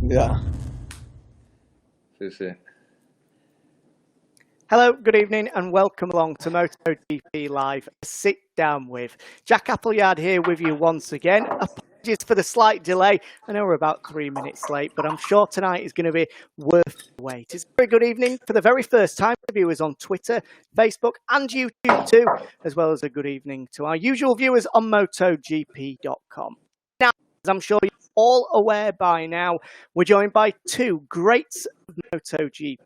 Ya. Sí, sí. Hello, good evening, and welcome along to MotoGP Live. Sit down with Jack Appleyard here with you once again. Apologies for the slight delay. I know we're about 3 minutes late, but I'm sure tonight is going to be worth the wait. It's a very good evening for the very first time for viewers on Twitter, Facebook, and YouTube too, as well as a good evening to our usual viewers on MotoGP.com. Now, as I'm sure you're all aware by now, we're joined by two greats of MotoGP.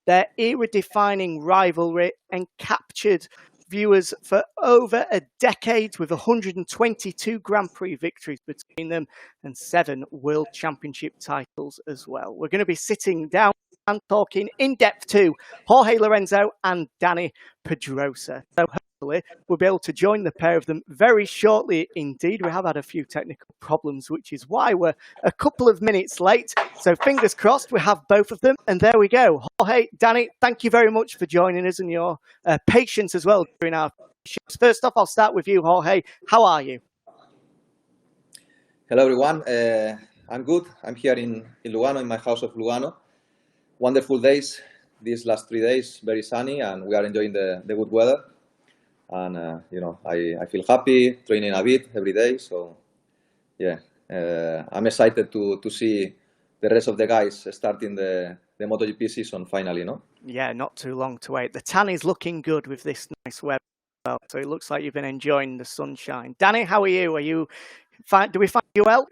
Their era-defining rivalry and captured viewers for over a decade with 122 Grand Prix victories between them and 7 World Championship titles as well. We're going to be sitting down and talking in depth to Jorge Lorenzo and Dani Pedrosa. So hopefully we'll be able to join the pair of them very shortly indeed. We have had a few technical problems, which is why we're a couple of minutes late. So fingers crossed we have both of them. And there we go. Jorge, Dani, thank you very much for joining us and your patience as well during our shows. First off, I'll start with you, Jorge. How are you? Hello, everyone. I'm good. I'm here in Lugano, in my house of Lugano. Wonderful days these last 3 days, very sunny, and we are enjoying the good weather. And, I feel happy, training a bit every day. So, yeah, I'm excited to see the rest of the guys starting the MotoGP season finally, no? Yeah, not too long to wait. The tan is looking good with this nice weather. So it looks like you've been enjoying the sunshine. Dani, how are you? Are you fine? Do we find you well?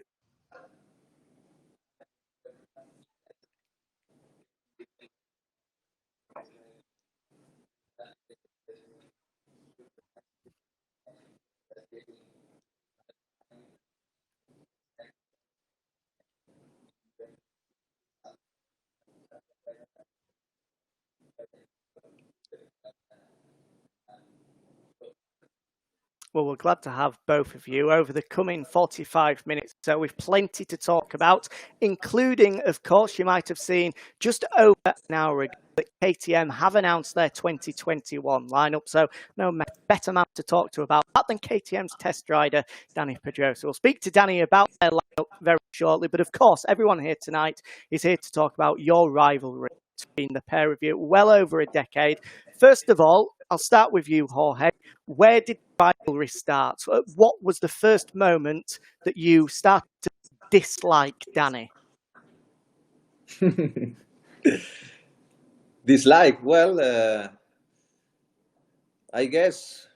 Well, we're glad to have both of you over the coming 45 minutes. So we've plenty to talk about, including, of course, you might have seen just over an hour ago that KTM have announced their 2021 lineup. So no better man to talk to about that than KTM's test rider, Dani Pedrosa. We'll speak to Dani about their lineup very shortly. But of course, everyone here tonight is here to talk about your rivalry between the pair of you well over a decade. First of all, I'll start with you, Jorge. Where did rivalry start? What was the first moment that you started to dislike Dani? Dislike? Well, I guess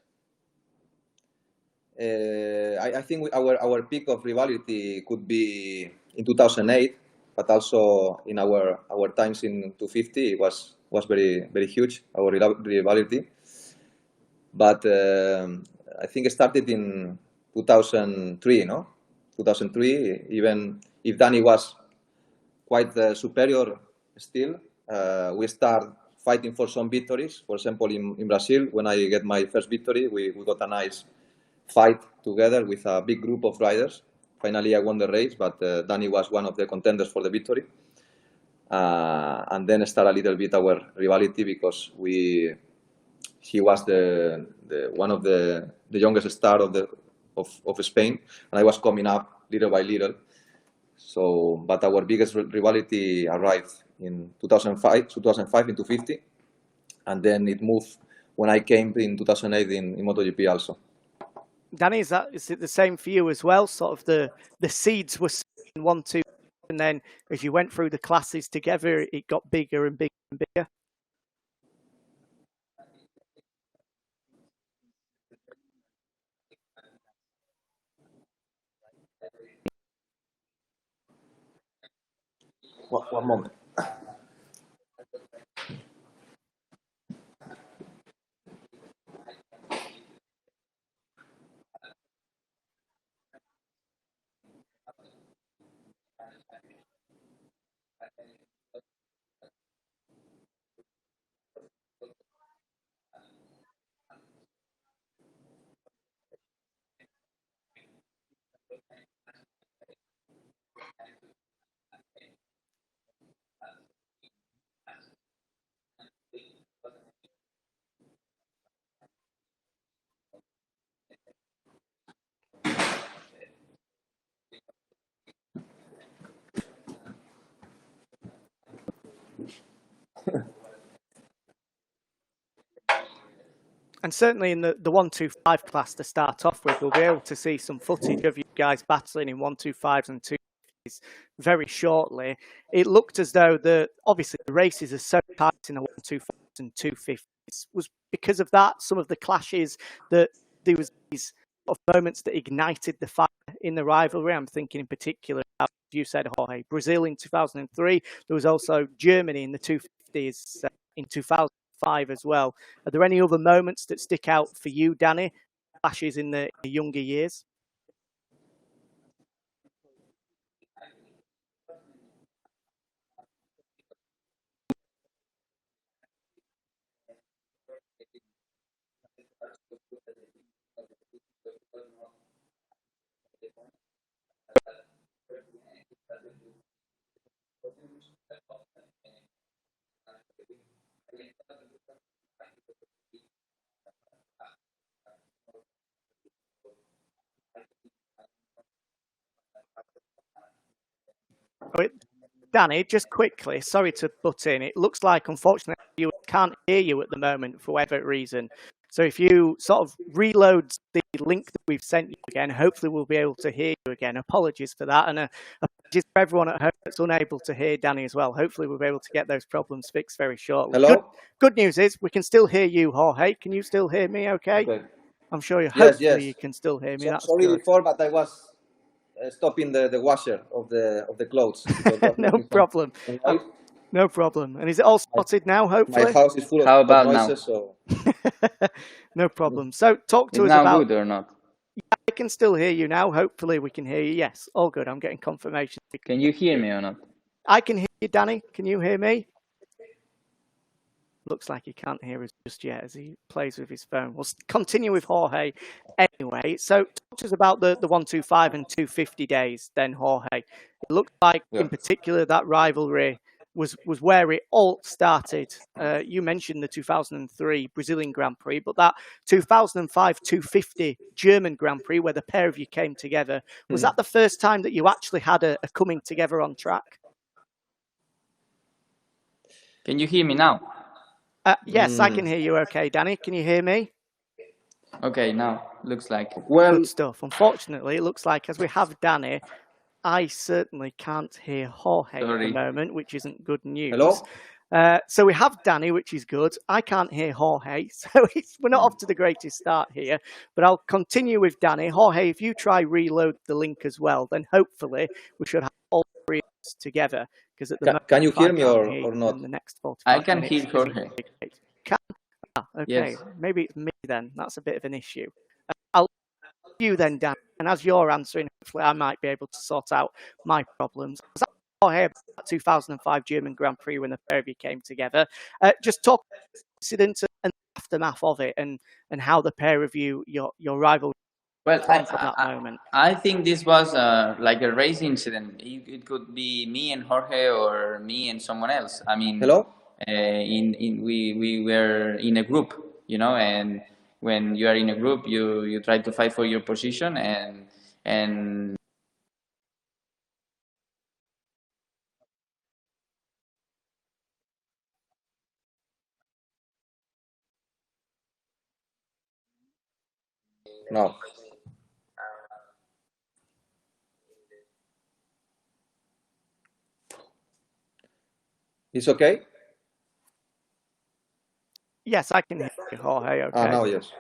I think our peak of rivalry could be in 2008, but also in our times in 250 it was very huge, our rivalry. But I think it started in 2003, no? 2003, even if Dani was quite superior still, we start fighting for some victories. For example, in Brazil, when I get my first victory, we got a nice fight together with a big group of riders. Finally, I won the race, but Dani was one of the contenders for the victory. And then start a little bit our rivalry because he was the one of the youngest star of Spain, and I was coming up little by little. So, but our biggest rivalry arrived in 2005 in 250, and then it moved when I came in 2008 in MotoGP also. Dani, is it the same for you as well? Sort of the seeds were in 1, 2, and then as you went through the classes together, it got bigger and bigger and bigger. One moment. And certainly in the 125 class to start off with, we'll be able to see some footage of you guys battling in 125s and 250s very shortly. It looked as though obviously the races are so tight in the 125s and 250s. Was because of that, some of the clashes, that there was these sort of moments that ignited the fire in the rivalry. I'm thinking in particular, as you said, Jorge, Brazil in 2003. There was also Germany in the 250s in 2005 as well. Are there any other moments that stick out for you, Dani, clashes in the younger years? Dani, just quickly, sorry to butt in. It looks like, unfortunately, you can't hear you at the moment for whatever reason. So if you sort of reload the link that we've sent you again, hopefully we'll be able to hear you again. Apologies for that. And apologies for everyone at home that's unable to hear Dani as well. Hopefully we'll be able to get those problems fixed very shortly. Hello? Good news is we can still hear you, Jorge. Can you still hear me okay? I'm sure hopefully you can still hear me. That's sorry good. before, but I was stopping the washer of the clothes. No problem. No problem. And is it all sorted now, hopefully? My house is full of How about noises, now? so... No problem. So talk to Is us now about... good or not? I can still hear you now. Hopefully we can hear you. Yes, all good. I'm getting confirmation. Can you hear me or not? I can hear you, Dani. Can you hear me? Looks like he can't hear us just yet as he plays with his phone. We'll continue with Jorge anyway. So talk to us about the 125 and 250 days then, Jorge. It looks like, in particular, that rivalry was where it all started. You mentioned the 2003 Brazilian Grand Prix, but that 2005 250 German Grand Prix where the pair of you came together, was that the first time that you actually had a coming together on track? Can you hear me now? Yes, I can hear you okay, Dani. Can you hear me? Okay, now looks like. Well, good stuff. Unfortunately, it looks like as we have Dani, I certainly can't hear Jorge at the moment, which isn't good news. Hello? So we have Dani, which is good. I can't hear Jorge, so we're not off to the greatest start here. But I'll continue with Dani. Jorge, if you try reload the link as well, then hopefully we should have all three of us together. Because at the moment, can you hear me or not? In the next 45 I can minutes, hear Jorge. Okay, yes. Maybe it's me then. That's a bit of an issue. I'll you then, Dan, and as you're answering, hopefully I might be able to sort out my problems. I was about 2005 German Grand Prix when the pair of you came together. Just talk incident and aftermath of it, and how the pair of you, your rival. Well, that moment. I think this was like a race incident. It could be me and Jorge or me and someone else. I mean, hello. We were in a group, you know, and when you are in a group, you try to fight for your position and No. It's okay? Yes, I can hear you, Jorge. Okay. Now yes.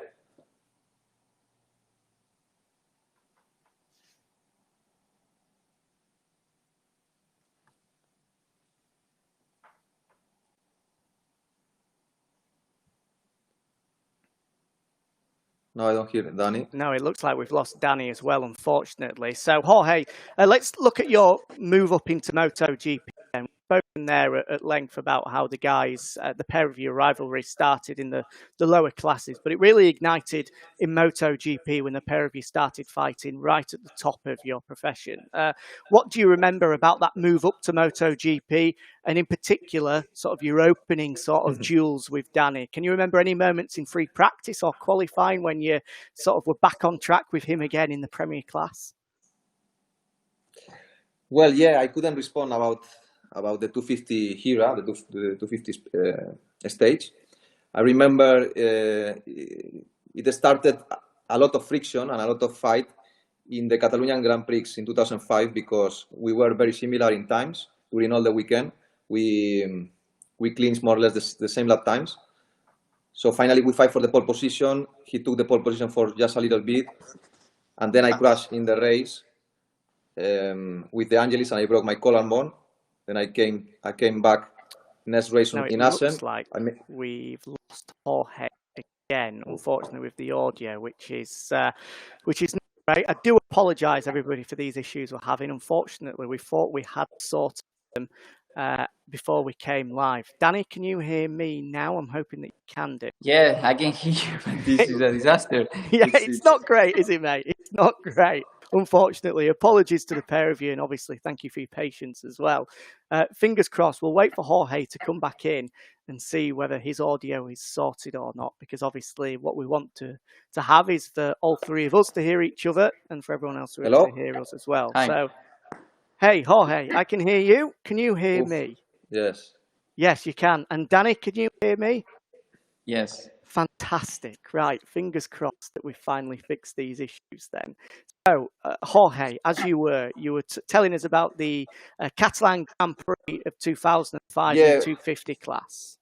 No, I don't hear it, Dani. No, it looks like we've lost Dani as well, unfortunately. So, Jorge, let's look at your move up into MotoGP. We've spoken there at length about how the guys, the pair of your rivalry started in the lower classes, but it really ignited in MotoGP when the pair of you started fighting right at the top of your profession. What do you remember about that move up to MotoGP, and in particular, sort of your opening sort of duels with Dani? Can you remember any moments in free practice or qualifying when you sort of were back on track with him again in the Premier class? Well, yeah, I couldn't respond about the 250 era, the 250 stage. I remember it started a lot of friction and a lot of fight in the Catalonian Grand Prix in 2005 because we were very similar in times during all the weekend. We clinched more or less the same lap times. So finally we fight for the pole position. He took the pole position for just a little bit. And then I crashed in the race with the Angelis and I broke my collarbone. Then I came back next race in Assen. Looks like we've lost Jorge again, unfortunately, with the audio, which is not great. I do apologise, everybody, for these issues we're having. Unfortunately, we thought we had sorted them before we came live. Danny, can you hear me now? I'm hoping that you can do. Yeah, I can hear you, but this is a disaster. Yeah, it's not great, is it, mate? It's not great. Unfortunately, apologies to the pair of you, and obviously thank you for your patience as well. Fingers crossed, we'll wait for Jorge to come back in and see whether his audio is sorted or not, because obviously what we want to have is for all three of us to hear each other and for everyone else to hear us as well. Hi. So, hey, Jorge, I can hear you. Can you hear me? Yes. Yes, you can. And Danny, can you hear me? Yes. Fantastic. Right. Fingers crossed that we finally fixed these issues then. So, Jorge, as you were telling us about the Catalan Grand Prix of 2005 in the 250 class.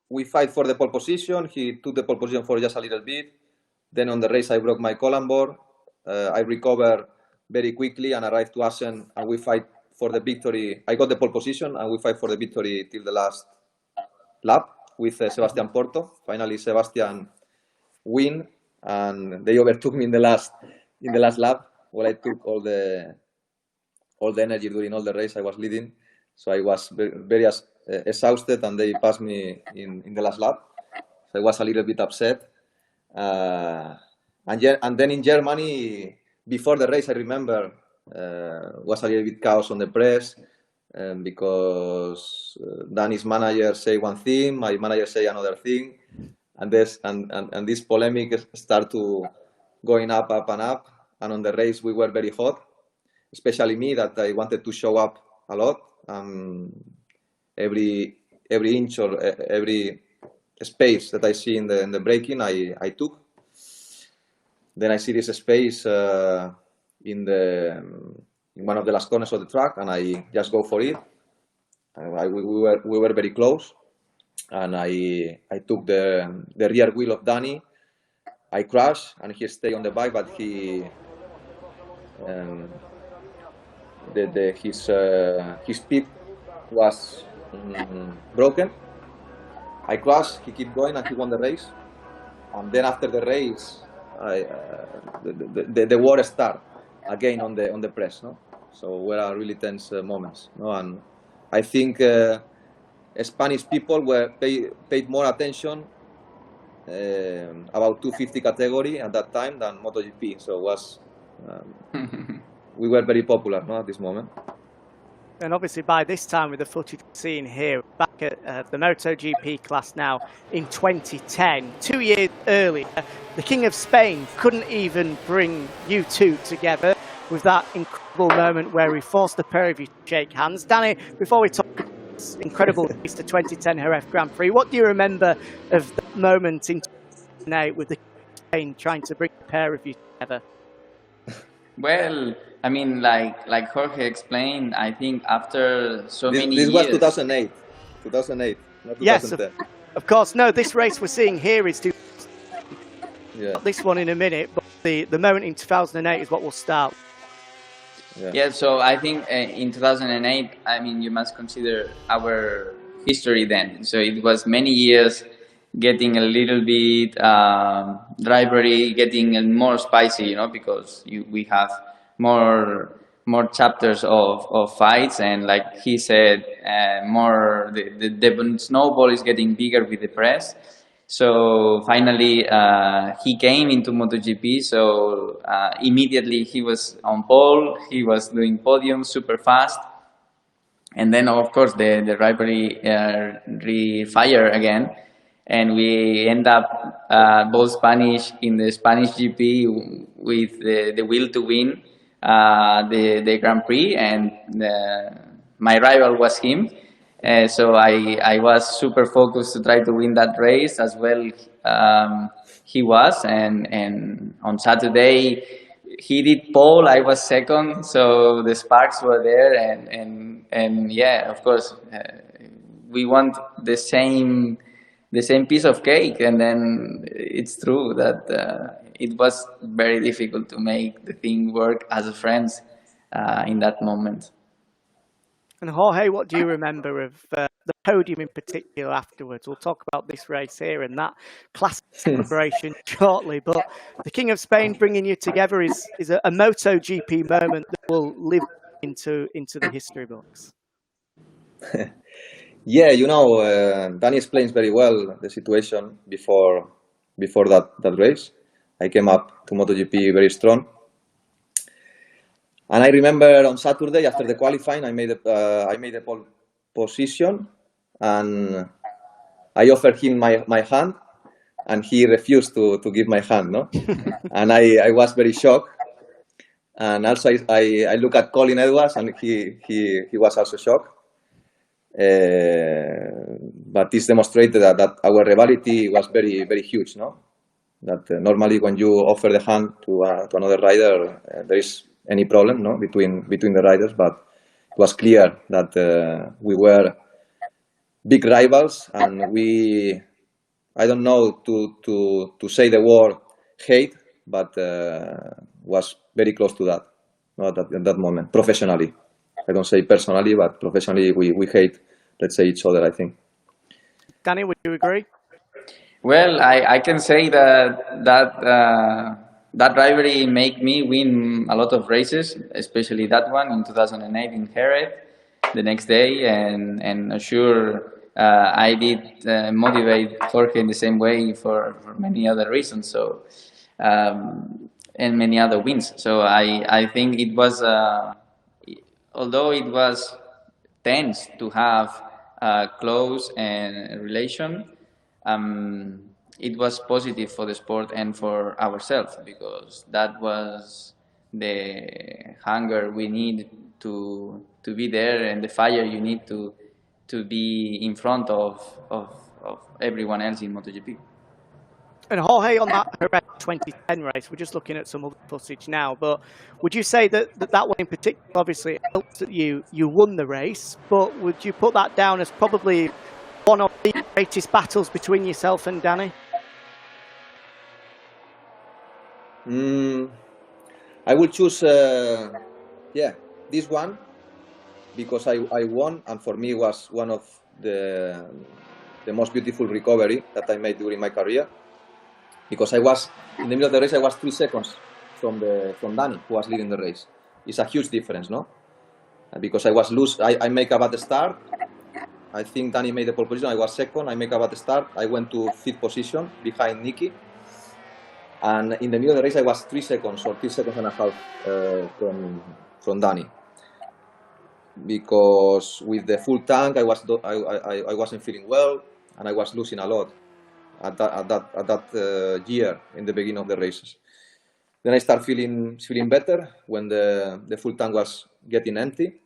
We fight for the pole position. He took the pole position for just a little bit. Then on the race, I broke my collarbone. I recovered very quickly and arrived to Assen, and we fight for the victory. I got the pole position, and we fight for the victory till the last lap with Sebastian Porto. Finally, Sebastian win, and they overtook me in the last lap. Well, I took all the energy during all the race. I was leading, so I was very exhausted, and they passed me in the last lap. So I was a little bit upset. And then in Germany, before the race, I remember was a little bit chaos on the press because Dani's manager say one thing, my manager say another thing, and this polemic start to going up and up. And on the race, we were very hot, especially me, that I wanted to show up a lot. Every inch or every space that I see in the braking, I took. Then I see this space in one of the last corners of the track, and I just go for it. We were very close, and I took the rear wheel of Dani. I crashed, and he stayed on the bike, but his speed was broken. I crashed. He kept going, and he won the race. And then after the race, the war started again on the press. No, so were really tense moments. No, and I think Spanish people paid more attention about 250 category at that time than MotoGP. So it was we were very popular, no, at this moment. And obviously by this time, with the footage seen here, back at the MotoGP class now in 2010, 2 years earlier, the King of Spain couldn't even bring you two together with that incredible moment where he forced the pair of you to shake hands. Danny, before we talk about this incredible race, the 2010 Jerez Grand Prix, what do you remember of that moment in 2008 with the King of Spain trying to bring the pair of you together? Well, I mean, like Jorge explained, I think after many years... This was 2008, not 2010. Yes, of course. No, this race we're seeing here is this one in a minute, but the moment in 2008 is what will start. Yeah, so I think in 2008, I mean, you must consider our history then. So it was many years getting a little bit rivalry, getting more spicy, you know, because we have more chapters of fights, and like he said, more the snowball is getting bigger with the press. So finally he came into MotoGP, so immediately he was on pole, he was doing podium super fast, and then of course the rivalry refire again. And we end up both Spanish in the Spanish GP with the will to win the Grand Prix, and my rival was him. So I was super focused to try to win that race as well. He was, and on Saturday he did pole. I was second, so the sparks were there, and yeah, of course, we want the same piece of cake. And then it's true that it was very difficult to make the thing work as friends in that moment. And Jorge, what do you remember of the podium in particular afterwards? We'll talk about this race here and that classic celebration shortly, but the King of Spain bringing you together is a MotoGP moment that will live into the history books. Yeah, Dani explains very well the situation before that race. I came up to MotoGP very strong. And I remember on Saturday after the qualifying, I made a pole position, and I offered him my hand, and he refused to give my hand, no? And I was very shocked. And also I look at Colin Edwards, and he was also shocked. But this demonstrated that our rivalry was very, very huge, no? That normally when you offer the hand to another rider, there is any problem, no, between the riders, but it was clear that we were big rivals, and I don't know to say the word hate, but was very close to that, no, at that moment, professionally. I don't say personally, but professionally we hate, let's say, each other, I think. Dani, would you agree? Well, I can say that rivalry made me win a lot of races, especially that one in 2008 in Jerez the next day, and sure I did motivate Jorge in the same way for many other reasons. So and many other wins. So I think it was although it was tense to have a close relation. It was positive for the sport and for ourselves, because that was the hunger we need to be there, and the fire you need to be in front of everyone else in MotoGP. And Jorge, on that Jerez 2010 race, we're just looking at some other footage now, but would you say that one in particular, obviously, helped that you won the race, but would you put that down as probably one of the greatest battles between yourself and Dani? I will choose, this one, because I won, and for me was one of the most beautiful recovery that I made during my career. Because I was in the middle of the race, I was 3 seconds from Dani, who was leading the race. It's a huge difference, no? Because I was loose, I make a bad start. I think Dani made the pole position. I was second. I make a bad start. I went to 5th position behind Nicky. And in the middle of the race, I was 3 seconds or 3 seconds and a half from Dani. Because with the full tank, I wasn't feeling well, and I was losing a lot at that year in the beginning of the races. Then I started feeling better when the full tank was getting empty,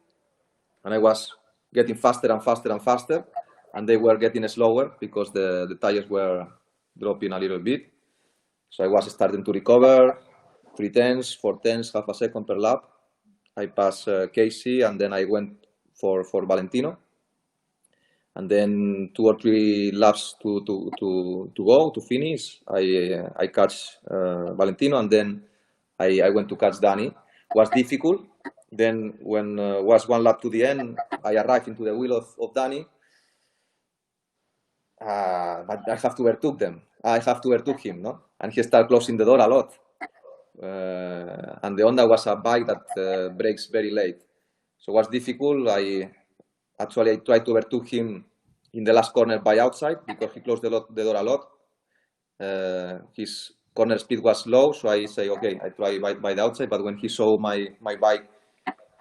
and I was getting faster and faster and faster, and they were getting slower because the tires were dropping a little bit. So I was starting to recover, 3 tenths, 4 tenths, half a second per lap. I passed Casey, and then I went for Valentino. And then 2 or 3 laps to go, to finish. I catch Valentino, and then I went to catch Dani. It was difficult. Then when was 1 lap to the end, I arrived into the wheel of Dani. But I have to overtook them. I have to overtook him, no? And he started closing the door a lot. And the Honda was a bike that brakes very late. So it was difficult. I tried to overtook him in the last corner by outside, because he closed the door a lot. His corner speed was low, so I say, okay, I try by the outside. But when he saw my bike,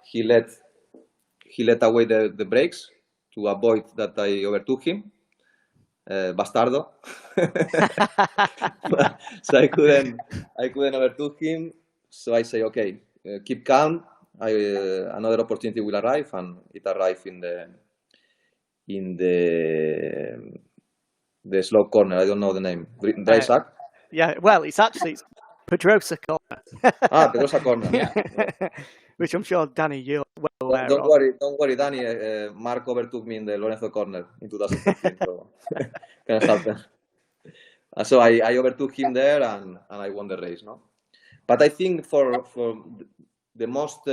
he let away the brakes to avoid that I overtook him. Bastardo. So I couldn't overtook him. So I say, okay, keep calm. Another opportunity will arrive, and it arrived in in the slow corner. I don't know the name. Dry sack? Yeah, well, it's Pedrosa corner. Pedrosa corner. Yeah. Which I'm sure, Dani, you're well aware Don't of. worry, Dani. Mark overtook me in the Lorenzo corner in 2013, so can happen. So I overtook him there, and I won the race, no? But I think for the most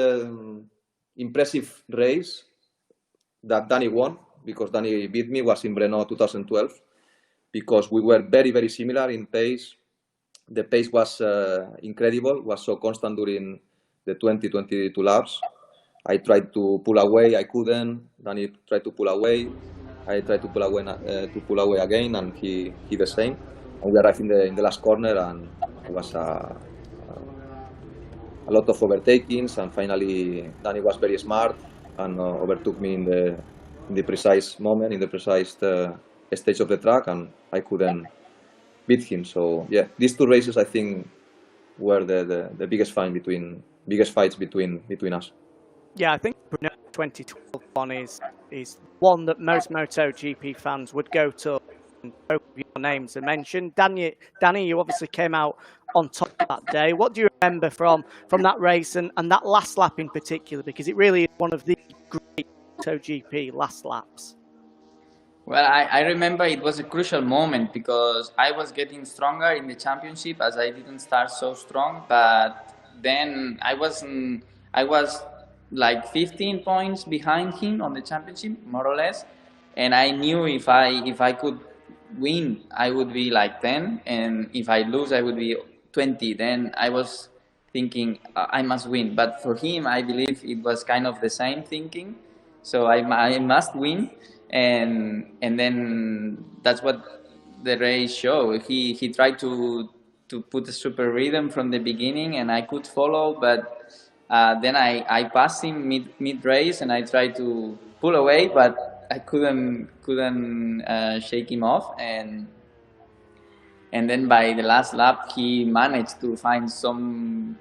impressive race that Dani won, because Dani beat me, was in Brno 2012, because we were very, very similar in pace. The pace was incredible, was so constant during the 22 laps. I tried to pull away, I couldn't. Dani tried to pull away. I tried to pull away again, and he the same. And we arrived in the last corner, and it was a lot of overtakings. And finally, Dani was very smart and overtook me in the precise moment, in the precise stage of the track, and I couldn't beat him. So yeah, these two races I think were the biggest fights between us. Yeah, I think the 2012 one is one that most MotoGP fans would go to. And both of your names are mentioned. Dani, you obviously came out on top that day. What do you remember from that race and that last lap in particular? Because it really is one of the great MotoGP last laps. Well, I remember it was a crucial moment because I was getting stronger in the championship as I didn't start so strong. But then I was like 15 points behind him on the championship, more or less. And I knew if I could win, I would be like 10. And if I lose, I would be 20. Then I was thinking, I must win. But for him, I believe it was kind of the same thinking. So I must win. And then that's what the race showed. He tried to put a super rhythm from the beginning, and I could follow, but then I passed him mid race, and I tried to pull away, but I couldn't shake him off, and then by the last lap he managed to find some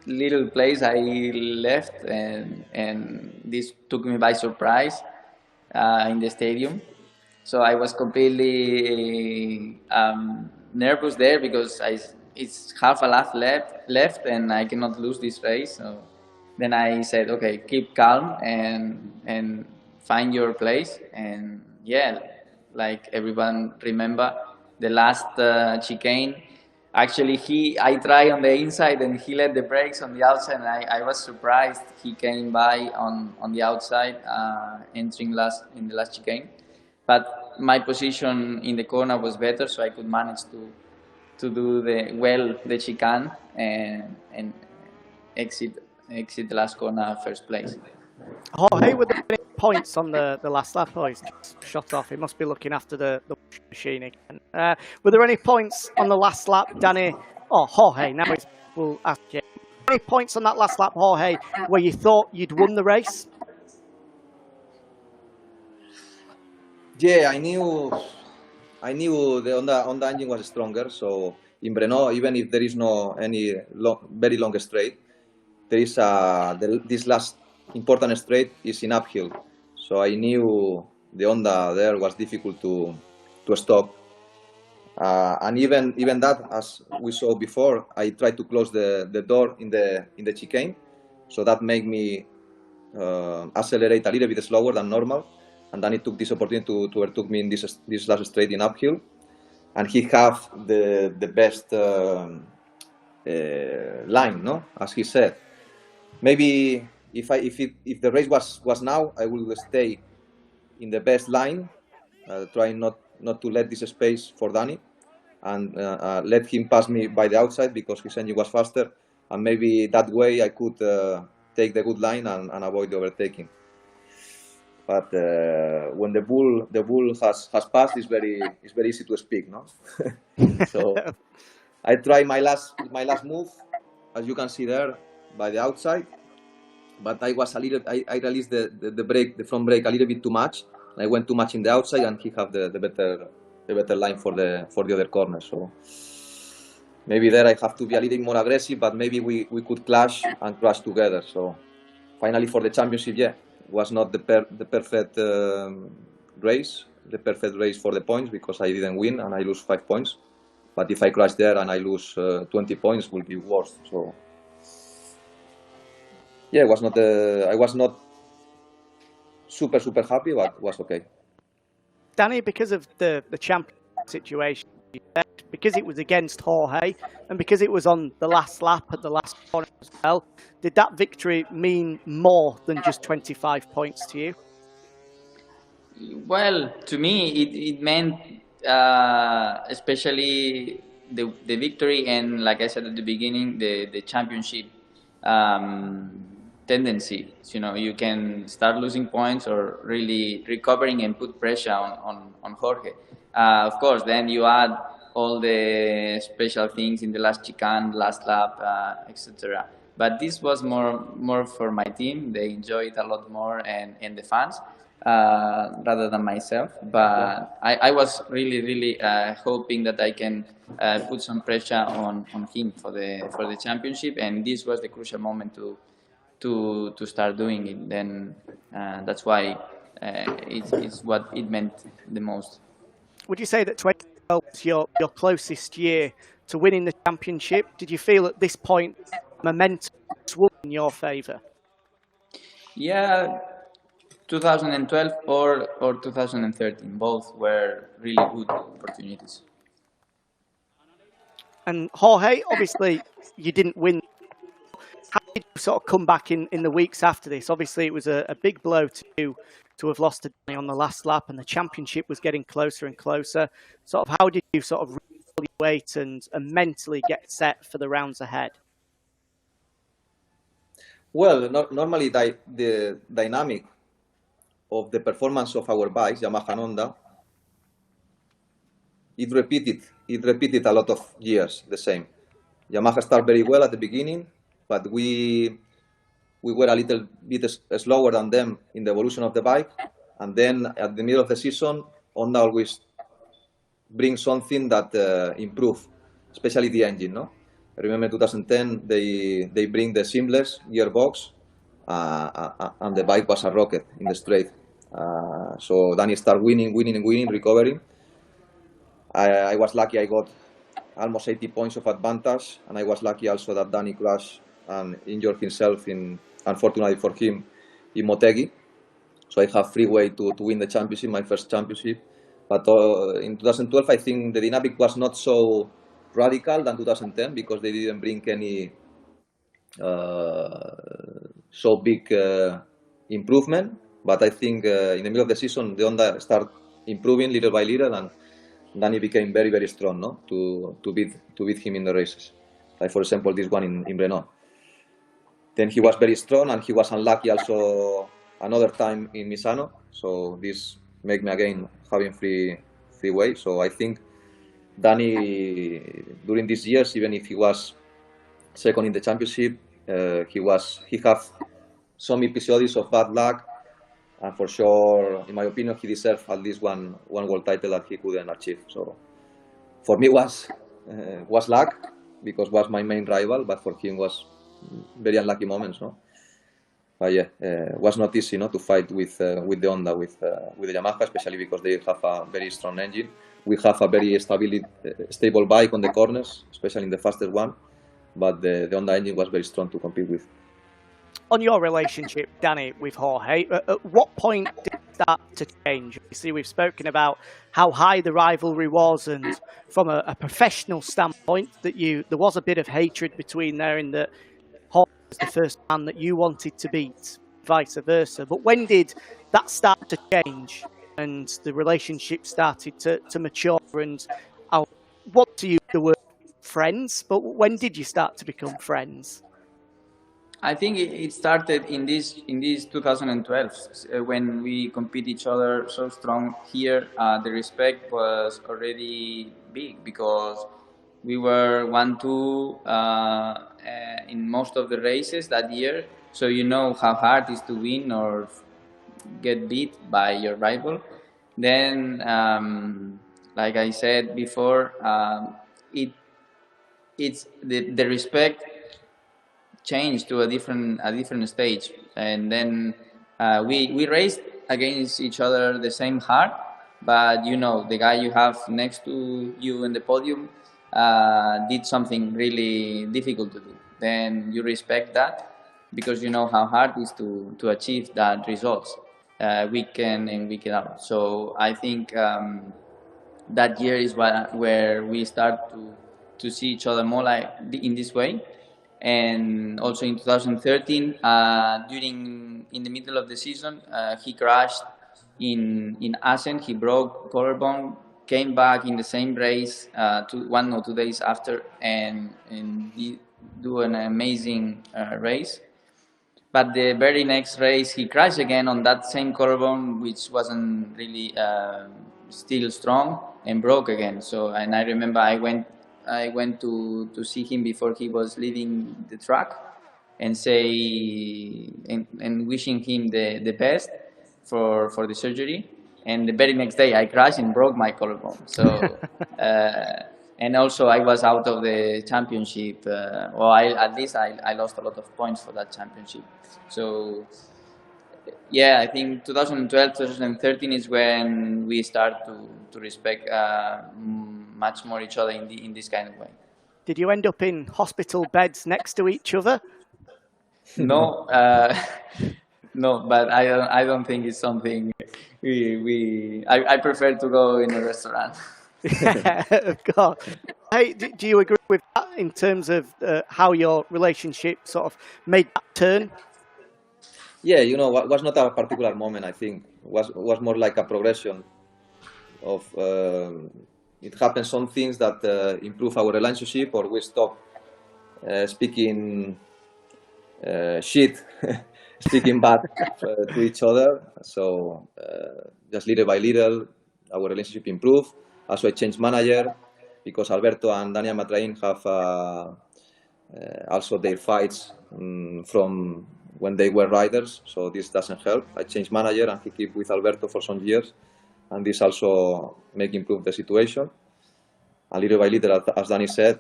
little place I left, and this took me by surprise in the stadium. So I was completely nervous there because it's half a lap left and I cannot lose this race. So then I said, okay, keep calm and find your place. And yeah, like everyone remember the last chicane. Actually, I tried on the inside and he let the brakes on the outside, and I was surprised he came by on the outside, entering in the last chicane. But my position in the corner was better, so I could manage to do the chicane and exit the last corner first place. Jorge, were there any points on the last lap? Oh, he's just shot off. He must be looking after the machine again. Were there any points on the last lap, Dani? Oh, Jorge, now we'll ask you. Any points on that last lap, Jorge, where you thought you'd won the race? Yeah, I knew the Honda engine was stronger. So in Brno, even if there is no any very long straight, there is this last important straight is in uphill. So I knew the Honda there was difficult to stop. And even that, as we saw before, I tried to close the door in the chicane, so that made me accelerate a little bit slower than normal. And then he took this opportunity to overtook me in this last straight in uphill, and he have the best line, no? As he said, maybe if the race was now, I will stay in the best line, trying not to let this space for Dani, and let him pass me by the outside because his engine was faster, and maybe that way I could take the good line and avoid the overtaking. But when the bull has passed, it's very easy to speak, no? So I tried my last move, as you can see there, by the outside. But I released the front brake a little bit too much. I went too much in the outside, and he have the better line for the other corner. So maybe there I have to be a little bit more aggressive, but maybe we could clash and crash together. So finally for the championship, yeah, was not the perfect race, the perfect race for the points, because I didn't win and I lose 5 points. But if I crash there and I lose 20 points, will be worse. So yeah, it was not. I was not super happy, but it was okay. Dani, because of the champion situation, because it was against Jorge, and because it was on the last lap at the last corner as well, did that victory mean more than just 25 points to you? Well, to me, it meant especially the victory and, like I said at the beginning, the championship tendency. You know, you can start losing points or really recovering and put pressure on Jorge. Of course, then you add all the special things in the last chicane, last lap, etc. But this was more for my team. They enjoyed it a lot more, and the fans. Rather than myself, but I was really hoping that I can put some pressure on him for the championship, and this was the crucial moment to start doing it. Then that's why it's what it meant the most. Would you say that 2012 was your closest year to winning the championship? Did you feel at this point momentum swung in your favour? Yeah. 2012 or 2013, both were really good opportunities. And Jorge, obviously, you didn't win. How did you sort of come back in the weeks after this? Obviously, it was a big blow to you to have lost to Dani on the last lap, and the championship was getting closer and closer. Sort of, how did you sort of reevaluate and mentally get set for the rounds ahead? Well, normally the dynamic of the performance of our bikes, Yamaha and Honda, it repeated a lot of years the same. Yamaha started very well at the beginning, but we were a little bit slower than them in the evolution of the bike. And then at the middle of the season, Honda always brings something that improves, especially the engine. No, I remember 2010 they bring the seamless gearbox, and the bike was a rocket in the straight. So Dani started winning, recovering. I was lucky. I got almost 80 points of advantage, and I was lucky also that Dani crashed and injured himself, unfortunately for him, in Motegi. So I have free way to win the championship, my first championship. But in 2012, I think the dynamic was not so radical than 2010, because they didn't bring any so big improvement. But I think in the middle of the season, the Honda started improving little by little, and Dani became very strong, no, to beat him in the races. Like for example, this one in Renault. Then he was very strong, and he was unlucky also another time in Misano. So this made me again having free way. So I think Dani during these years, even if he was second in the championship, he have some episodes of bad luck, and for sure, in my opinion, he deserved at least one world title that he couldn't achieve. So for me, was luck, because was my main rival, but for him was very unlucky moments, no. But yeah, was not easy, no, to fight with the Honda, with the Yamaha, especially because they have a very strong engine. We have a very stable bike on the corners, especially in the fastest one, but the Honda engine was very strong to compete with. On your relationship, Dani, with Jorge, at what point did it start to change? You see, we've spoken about how high the rivalry was, and from a professional standpoint, that there was a bit of hatred between there, in that Jorge was the first man that you wanted to beat, vice versa. But when did that start to change and the relationship started to mature? And I want to use the word friends, but when did you start to become friends? I think it started in this 2012 when we compete each other so strong here. The respect was already big, because we were 1-2 in most of the races that year. So you know how hard it is to win or get beat by your rival. Then, like I said before, it's the respect changed to a different stage, and then we raced against each other the same hard, but you know the guy you have next to you in the podium did something really difficult to do. Then you respect that because you know how hard it is to achieve that results week in and week out. So I think that year is where we start to see each other more like in this way. And also in 2013, in the middle of the season, he crashed in Assen. He broke collarbone, came back in the same race 1 or 2 days after, and do an amazing race. But the very next race, he crashed again on that same collarbone, which wasn't really still strong, and broke again. So, and I remember I went to see him before he was leaving the track, and wishing him the best for the surgery. And the very next day, I crashed and broke my collarbone. So. And also, I was out of the championship. At least I lost a lot of points for that championship. So, yeah, I think 2012, 2013 is when we start to respect much more each other in this kind of way. Did you end up in hospital beds next to each other? No, no, but I don't think it's something I prefer to go in a restaurant. Yeah, of course. Hey, do you agree with that in terms of how your relationship sort of made that turn? Yeah, you know, was not a particular moment. I think was more like a progression of. It happened some things that improve our relationship, or we stop speaking shit, speaking bad to each other. So just little by little, our relationship improved. Also, I changed manager because Alberto and Dani Matrain have also their fights from when they were riders, so this doesn't help. I changed manager and he kept with Alberto for some years, and this also make improve the situation. And little by little, as Dani said,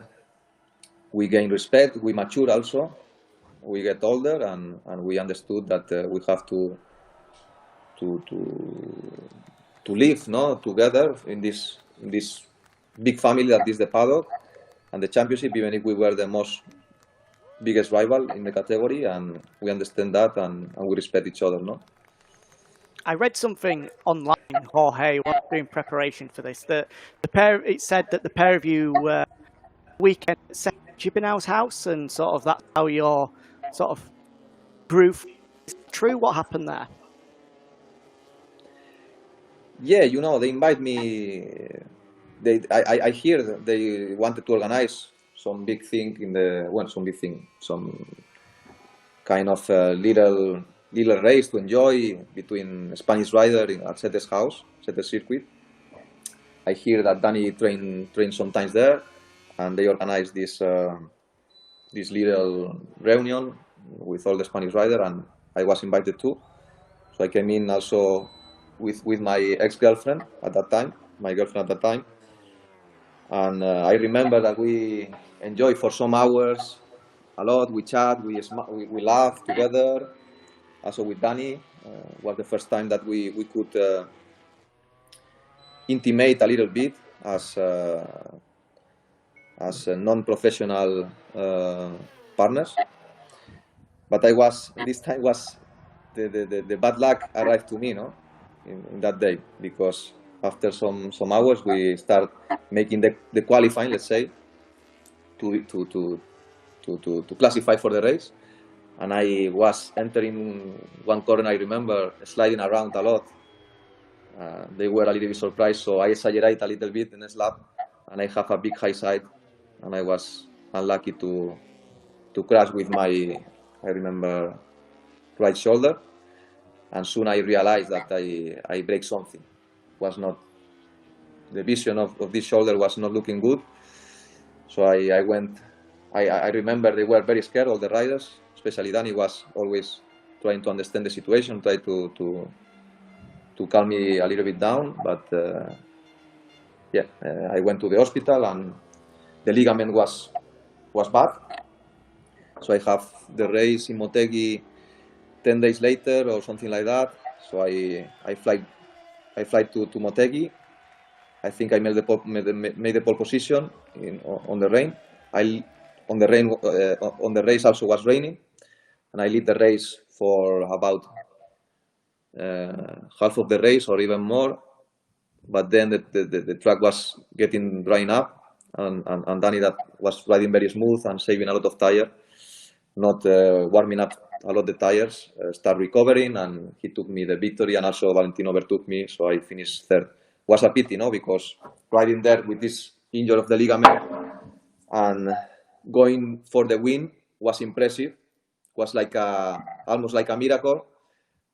we gain respect, we mature also, we get older, and we understood that we have to live together in this big family that is the paddock and the championship, even if we were the biggest rival in the category, and we understand that and we respect each other. I read something online, Jorge, while doing preparation for this, that it said that the pair of you weekend at Gibinau's house, and sort of that's how your sort of proof is true. What happened there? Yeah, you know, they invite me. I hear that they wanted to organize some big thing some kind of little race to enjoy between Spanish rider at Cete's house, Cete's circuit. I hear that Dani trained sometimes there, and they organized this little reunion with all the Spanish rider, and I was invited too. So I came in also with my ex-girlfriend at that time, and I remember that we enjoyed for some hours a lot. We chat, we laughed together. Also with Dani, was the first time that we could intimate a little bit as non-professional partners. But this time was the bad luck arrived to me, in that day, because after some hours we start making the qualifying, let's say, to classify for the race, and I was entering one corner. I remember sliding around a lot. They were a little bit surprised, so I exaggerated a little bit in this lap, and I have a big high side, and I was unlucky to crash with my, I remember, right shoulder, and soon I realized that I break something. Was not, the vision of this shoulder was not looking good, so I went. I remember they were very scared, all the riders, especially Dani was always trying to understand the situation, try to calm me a little bit down, but I went to the hospital, and the ligament was bad, so I have the race in Motegi 10 days later or something like that, So I fly to Motegi. I think I made the pole position on the rain. On the race also was raining, and I lead the race for about half of the race or even more. But then the track was getting drying up, and Dani, that was riding very smooth and saving a lot of tire, not warming up a lot the tires, start recovering, and he took me the victory, and also Valentino overtook me, so I finished third. Was a pity, no, because riding there with this injury of the ligament and going for the win was impressive. Was like almost like a miracle,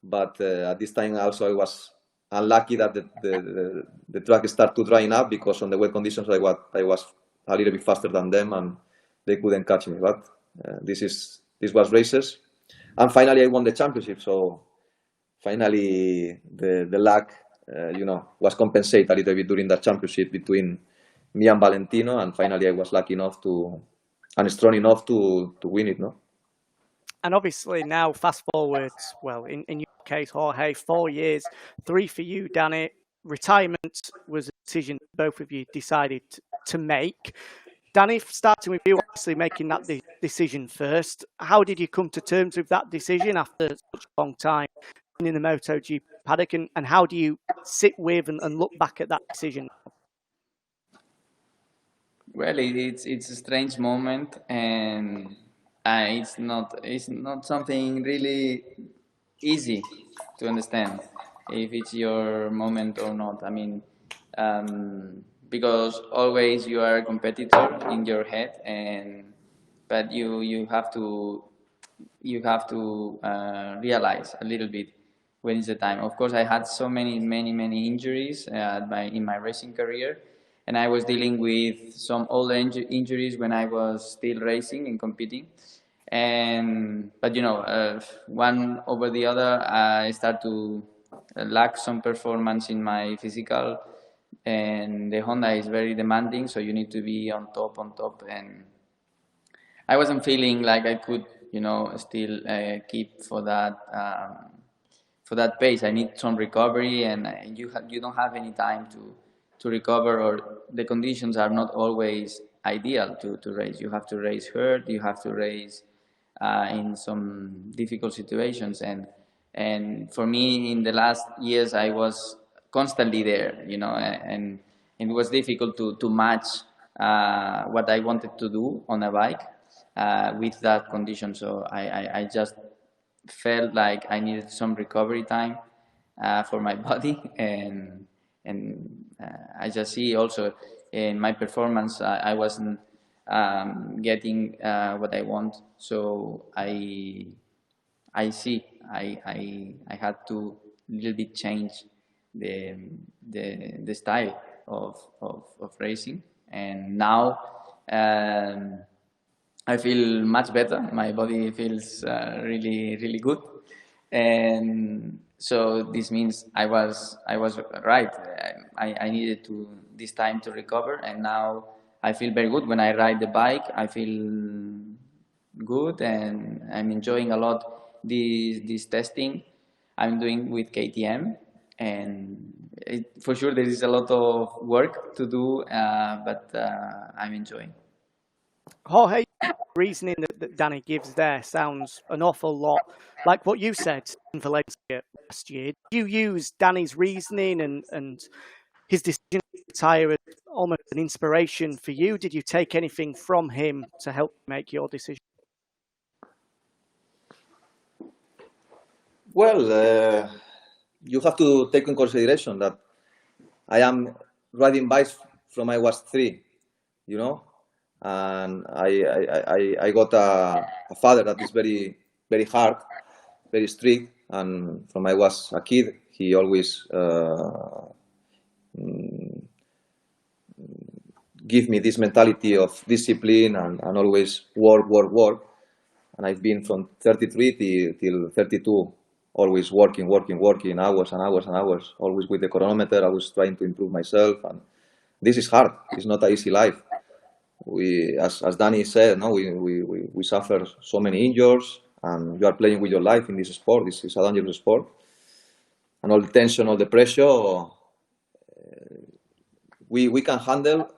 but at this time also I was unlucky that the track started to drying up, because on the wet conditions I was a little bit faster than them and they couldn't catch me. But this was races, and finally I won the championship. So finally the luck, was compensated a little bit during that championship between me and Valentino, and finally I was lucky enough and strong enough to win it, no? And obviously now, fast forward, well, in your case, Jorge, 4 years, 3 for you, Dani. Retirement was a decision both of you decided to make. Dani, starting with you, obviously making that decision first. How did you come to terms with that decision after such a long time in the MotoGP paddock, and how do you sit with and look back at that decision? Well, it's a strange moment, and it's not something really easy to understand if it's your moment or not. I mean, because always you are a competitor in your head, but you have to realize a little bit when is the time. Of course, I had so many injuries in my racing career, and I was dealing with some older injuries when I was still racing and competing. But one over the other, I start to lack some performance in my physical, and the Honda is very demanding, so you need to be on top, and I wasn't feeling like I could, still keep for that pace. I need some recovery, and you don't have any time to recover, or the conditions are not always ideal to race. You have to race hurt, you have to race in some difficult situations, and for me in the last years I was constantly there, and it was difficult to match what I wanted to do on a bike with that condition. So I just felt like I needed some recovery time for my body, and I just see also in my performance I wasn't getting what I want, so I had to little bit change the style of racing, and now I feel much better. My body feels really good, and so this means I was right. I needed this time to recover, and now I feel very good. When I ride the bike, I feel good, and I'm enjoying a lot this testing I'm doing with KTM, and for sure there is a lot of work to do, but I'm enjoying. Jorge, reasoning that Dani gives there sounds an awful lot like what you said in Valencia last year. Do you use Dani's reasoning and his decision to retire as almost an inspiration for you? Did you take anything from him to help make your decision? Well, you have to take in consideration that I am riding bikes from I was 3, and I got a father that is very hard, very strict, and from I was a kid, he always give me this mentality of discipline and always work, and I've been from 33 till 32 always working hours and hours, always with the chronometer. I was trying to improve myself, and this is hard. It's not an easy life. We, as Dani said, no, we suffer so many injuries, and you are playing with your life in this sport. This is a dangerous sport. and all the tension, all the pressure, we can handle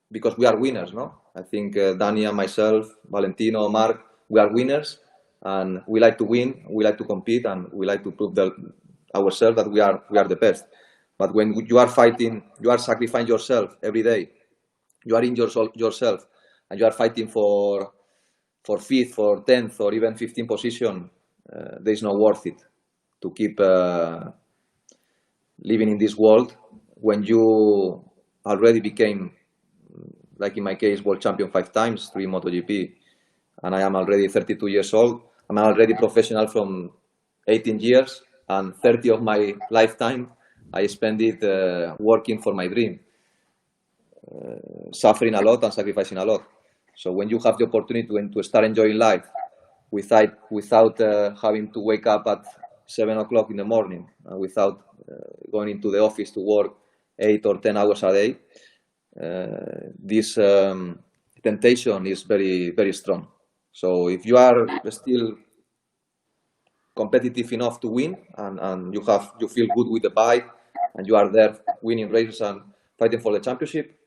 because we are winners, no? I think Dani and myself, Valentino, Mark, we are winners, and we like to win, we like to compete, and we like to prove ourselves that we are the best. But when you are fighting, you are sacrificing yourself every day. You are in yourself, and you are fighting for 5th, for 10th, or even 15th position. There is no worth it to keep living in this world when you already became, like in my case, world champion 5 times, 3 MotoGP, and I am already 32 years old. I'm already professional from 18 years, and 30 of my lifetime I spent it working for my dream, suffering a lot and sacrificing a lot. So when you have the opportunity to start enjoying life without having to wake up at 7 o'clock in the morning, without going into the office to work 8 or 10 hours a day, this temptation is very, very strong. So if you are still competitive enough to win, and you feel good with the bike, and you are there winning races and fighting for the championship,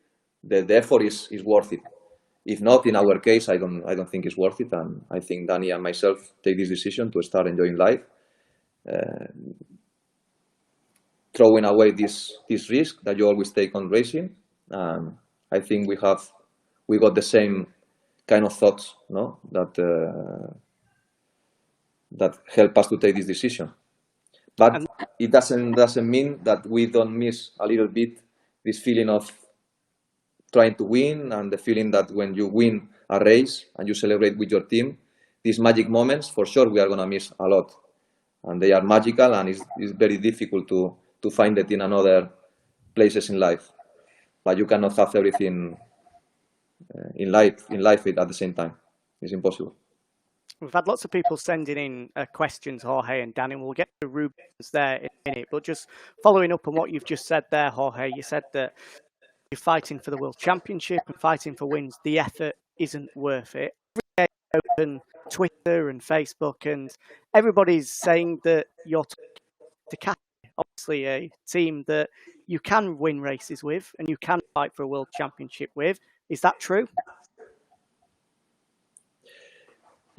the effort is worth it. If not, in our case, I don't think it's worth it, and I think Dani and myself take this decision to start enjoying life, throwing away this risk that you always take on racing. I think we got the same kind of thoughts, no? That help us to take this decision. But it doesn't mean that we don't miss a little bit this feeling of trying to win, and the feeling that when you win a race and you celebrate with your team, these magic moments, for sure, we are going to miss a lot. And they are magical, and it's very difficult to find it in another places in life. But you cannot have everything in life at the same time. It's impossible. We've had lots of people sending in questions, Jorge and Dani. We'll get to Ruben's there in a minute. But just following up on what you've just said there, Jorge, you said that you're fighting for the World Championship and fighting for wins. The effort isn't worth it. Every day I open Twitter and Facebook, and everybody's saying that you're Ducati, obviously a team that you can win races with and you can fight for a World Championship with. Is that true?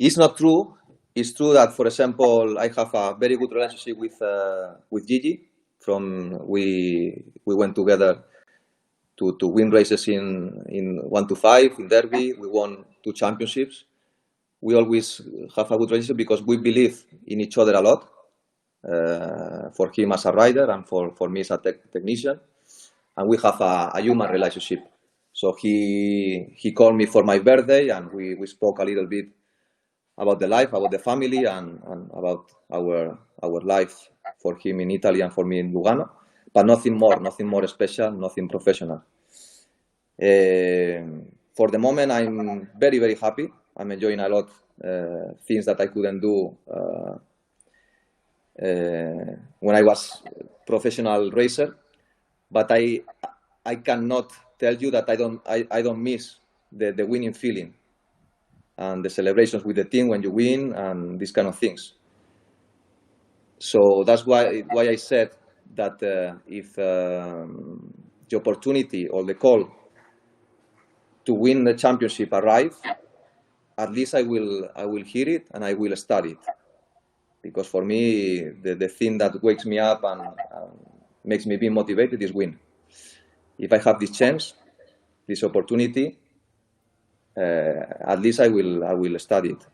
It's not true. It's true that, for example, I have a very good relationship with Gigi. We went together to win races in 1 to 5 in Derby. We won 2 championships. We always have a good relationship because we believe in each other a lot. For him as a rider and for me as a technician, and we have a human relationship. So he called me for my birthday, and we spoke a little bit about the life, about the family, and about our life, for him in Italy and for me in Lugano, but nothing more special, nothing professional. For the moment, I'm very, very happy. I'm enjoying a lot things that I couldn't do when I was professional racer, but I cannot tell you that I don't miss the winning feeling and the celebrations with the team when you win and these kind of things. So that's why I said that if the opportunity or the call to win the championship arrive, at least I will hear it and I will study it. Because for me, the thing that wakes me up and makes me be motivated is win. If I have this chance, this opportunity, at least I will study it,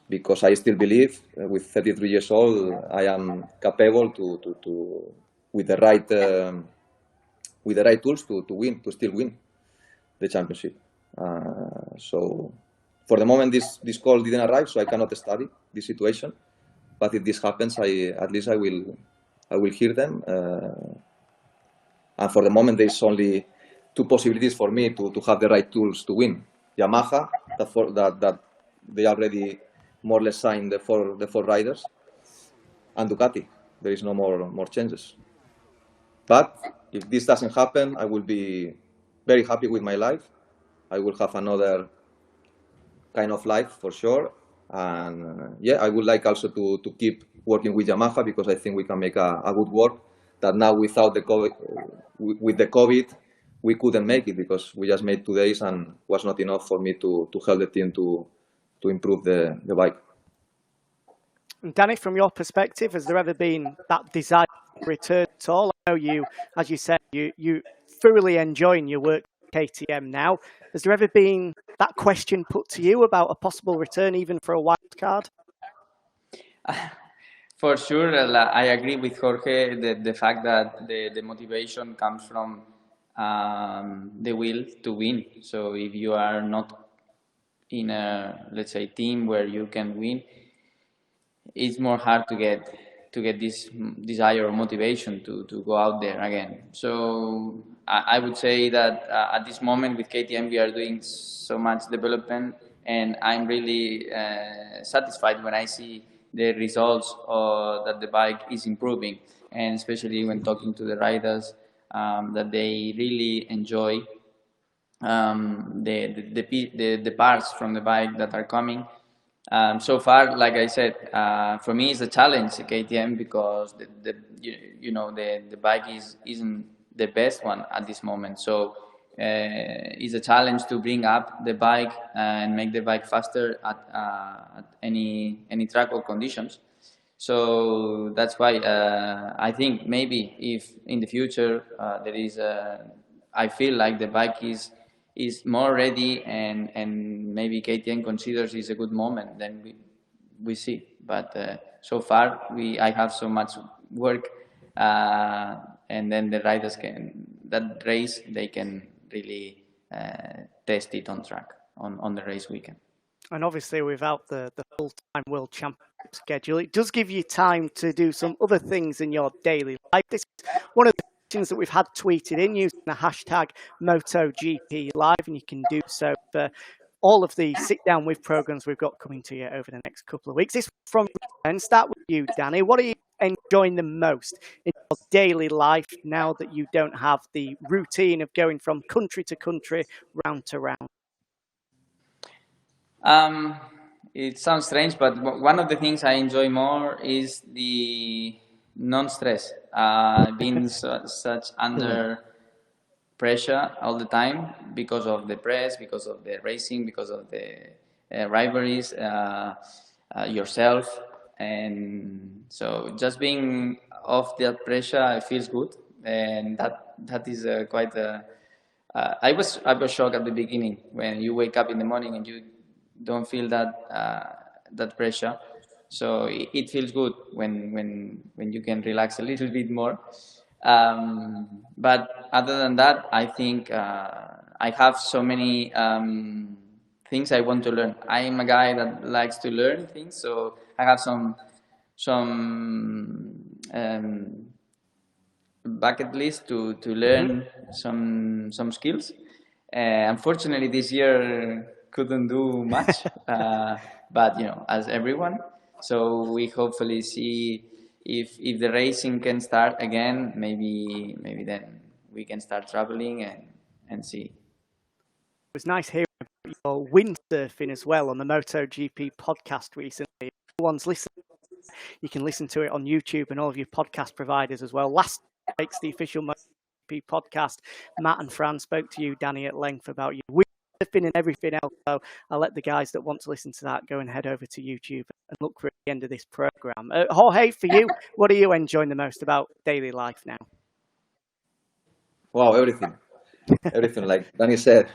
because I still believe with 33 years old I am capable to with the right tools to still win the championship. So for the moment this call didn't arrive, so I cannot study this situation. But if this happens, at least I will hear them. And for the moment, there's only 2 possibilities for me to have the right tools to win. Yamaha, that they already more or less signed the four riders, and Ducati. There is no more changes. But if this doesn't happen, I will be very happy with my life. I will have another kind of life for sure. And yeah, I would like also to keep working with Yamaha because I think we can make a good work. That now without the COVID, with the COVID, we couldn't make it because we just made 2 days and was not enough for me to help the team to improve the bike. And Dani, from your perspective, has there ever been that desire to return at all? I know you, as you said, you thoroughly enjoying your work at KTM now. Has there ever been that question put to you about a possible return, even for a wild card? For sure, I agree with Jorge that the fact that the motivation comes from the will to win. So if you are not in a, let's say, team where you can win, it's more hard to get this desire or motivation to go out there again. So I would say that at this moment with KTM we are doing so much development, and I'm really satisfied when I see the results that the bike is improving, and especially when talking to the riders, that they really enjoy the parts from the bike that are coming. So far, like I said, for me it's a challenge KTM because the bike isn't the best one at this moment. So it's a challenge to bring up the bike and make the bike faster at any track or conditions. So that's why I think maybe if in the future there is I feel like the bike is more ready and maybe KTM considers it's a good moment, then we see. But so far I have so much work, and then the riders they can really test it on track on the race weekend. And obviously without the full-time World Championship schedule, it does give you time to do some other things in your daily life. This is one of the questions that we've had tweeted in using the hashtag MotoGP Live, and you can do so for all of the sit-down with programs we've got coming to you over the next couple of weeks. This from and start with you, Dani. What are you enjoying the most in your daily life now that you don't have the routine of going from country to country, round to round? It sounds strange, but one of the things I enjoy more is the non-stress. Being such under pressure all the time because of the press, because of the racing, because of the rivalries, yourself, and so just being off that pressure feels good, and that is quite a. I was shocked at the beginning when you wake up in the morning and you don't feel that pressure. So it feels good when you can relax a little bit more. But other than that, I think I have so many things I want to learn. I am a guy that likes to learn things, so I have some bucket list to learn some skills. Unfortunately, this year couldn't do much, but as everyone. So we hopefully see if the racing can start again. Maybe then we can start traveling and see. It was nice hearing about your windsurfing as well on the MotoGP podcast recently. If anyone's listening, you can listen to it on YouTube and all of your podcast providers as well. Last week's the official MotoGP podcast. Matt and Fran spoke to you, Dani, at length about your windsurfing and everything else. So I'll let the guys that want to listen to that go and head over to YouTube and look for the end of this program. Jorge, for you, what are you enjoying the most about daily life now? Wow, everything. Everything, like Dani said.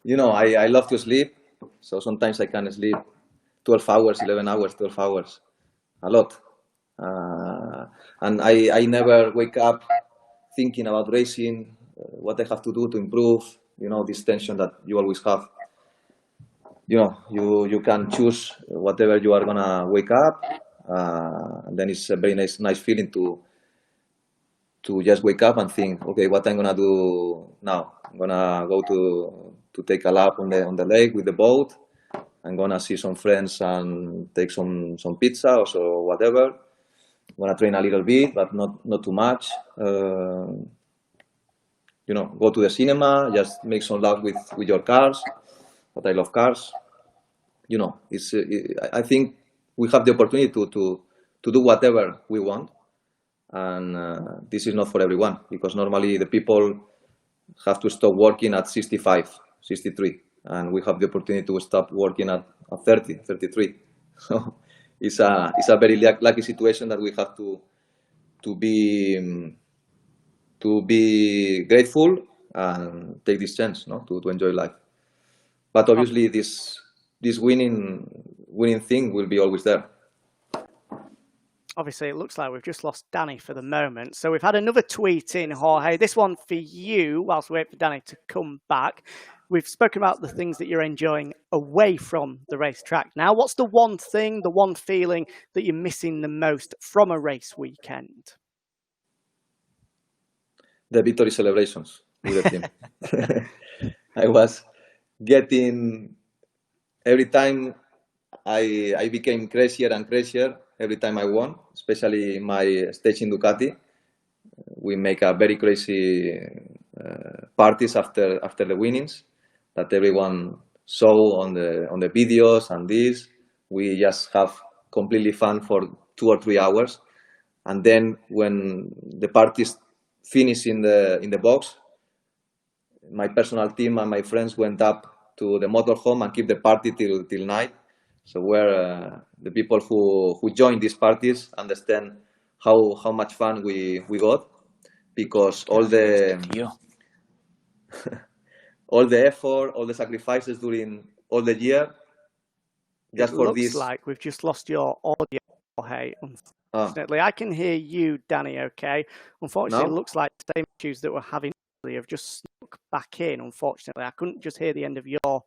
I love to sleep, so sometimes I can sleep 12 hours, 11 hours, 12 hours, a lot. And I never wake up thinking about racing, what I have to do to improve, this tension that you always have. You can choose whatever you are gonna wake up. Then it's a very nice feeling to just wake up and think, okay, what I'm gonna do now? I'm gonna go to take a lap on the lake with the boat. I'm gonna see some friends and take some pizza or so whatever. I'm gonna train a little bit, but not too much. Go to the cinema, just make some love with your cars. But I love cars. I think we have the opportunity to to do whatever we want. And this is not for everyone, because normally the people have to stop working at 65, 63, and we have the opportunity to stop working at 30, 33. So it's a very lucky situation that we have to be grateful and take this chance, no, to enjoy life. But obviously, this winning thing will be always there. Obviously, it looks like we've just lost Dani for the moment. So we've had another tweet in, Jorge. This one for you, whilst we wait for Dani to come back. We've spoken about the things that you're enjoying away from the racetrack. Now, what's the one thing, the one feeling that you're missing the most from a race weekend? The victory celebrations with the team. I was getting, every time I became crazier and crazier every time I won, especially my stage in Ducati. We make a very crazy parties after the winnings that everyone saw on the videos and this. We just have completely fun for 2 or 3 hours, and then when the parties finish in the box, my personal team and my friends went up to the motorhome and keep the party till night. So where the people who join these parties understand how much fun we got, because all the all the effort, all the sacrifices during all the year, just for this. Looks like we've just lost your audio, Jorge. Unfortunately, I can hear you, Dani. Okay. Unfortunately, No? It looks like the same issues that we're having earlier have just snuck back in. Unfortunately, I couldn't just hear the end of your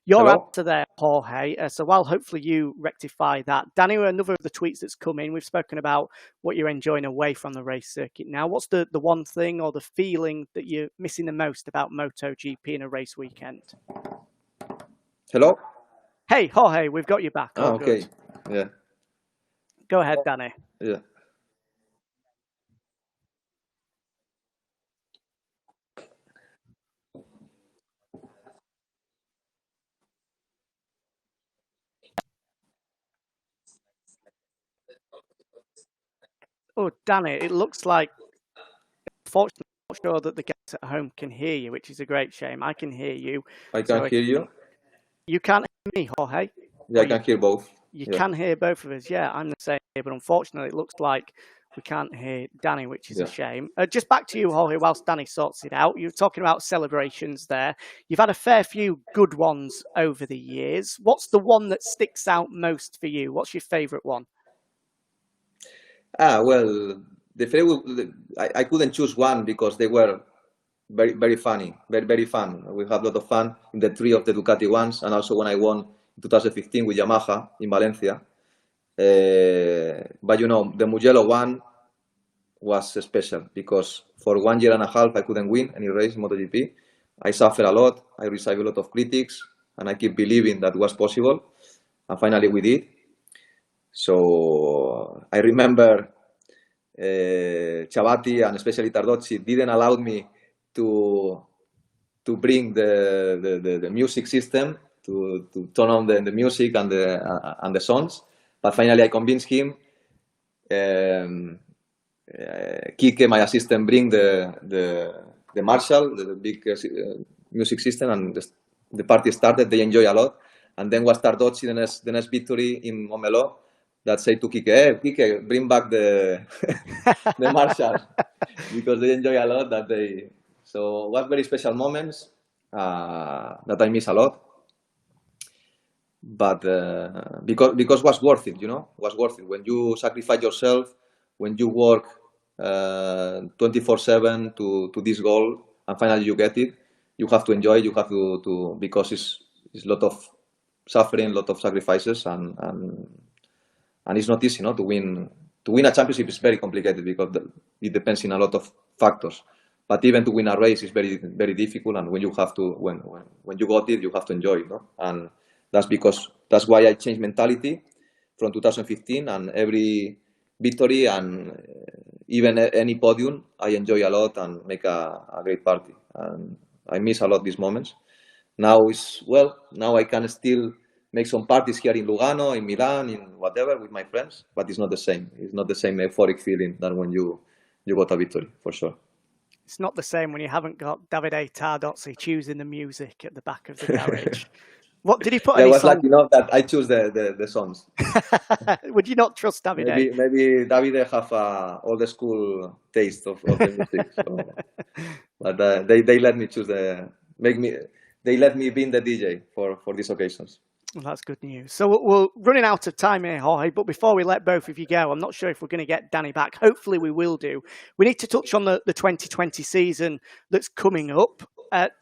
answer there, Jorge. So while hopefully you rectify that, Dani, another of the tweets that's come in, we've spoken about what you're enjoying away from the race circuit. Now, what's the one thing or the feeling that you're missing the most about MotoGP in a race weekend? Hello? Hey, Jorge, we've got you back. Oh, okay. Good. Yeah. Go ahead, Dani. Yeah. Oh, Dani, it looks like, unfortunately, I'm not sure that the guys at home can hear you, which is a great shame. I can hear you. I can hear you. You can't hear me, Jorge? Yeah, I can hear both. You can hear both of us. Yeah, I'm the same here, but unfortunately, it looks like we can't hear Dani, which is a shame. Just back to you, Jorge, whilst Dani sorts it out. You were talking about celebrations there. You've had a fair few good ones over the years. What's the one that sticks out most for you? What's your favourite one? Well, the favorite, I couldn't choose one because they were very, very funny, very, very fun. We had a lot of fun in the 3 of the Ducati ones, and also when I won in 2015 with Yamaha in Valencia. But you know, the Mugello one was special because for 1 year and a half I couldn't win any race in MotoGP. I suffered a lot, I received a lot of critics, and I keep believing that was possible, and finally we did. So I remember Chabati and especially Tardozzi didn't allow me to bring the music system to turn on the music and the songs, but finally I convinced him. Kike, my assistant, bring the Marshall, the big music system, and the party started. They enjoy a lot, and then was Tardozzi the next victory in Montmeló that said to Kike, "Hey, Kike, bring back the the Marshall," because they enjoy a lot that day. So what very special moments that I miss a lot. But because was worth it, you know, was worth it. When you sacrifice yourself, when you work 24/7 to this goal, and finally you get it, you have to enjoy it. You have to because it's a lot of suffering, a lot of sacrifices, and it's not easy, no, to win a championship is very complicated because it depends on a lot of factors. But even to win a race is very, very difficult, and when you have to when you got it, you have to enjoy it, no? And that's why I changed mentality from 2015, and every victory and even any podium I enjoy a lot and make a great party. And I miss a lot these moments. Now I can still make some parties here in Lugano, in Milan, in whatever with my friends. But it's not the same. It's not the same euphoric feeling than when you got a victory, for sure. It's not the same when you haven't got Davide Tardozzi choosing the music at the back of the garage. What did he put? I was lucky enough that I choose the songs. Would you not trust Davide? Maybe Davide have old school taste of the music. So. But they let me choose they let me be the DJ for these occasions. Well, that's good news. So we're running out of time here, Jorge, but before we let both of you go, I'm not sure if we're going to get Dani back. Hopefully we will do. We need to touch on the 2020 season that's coming up.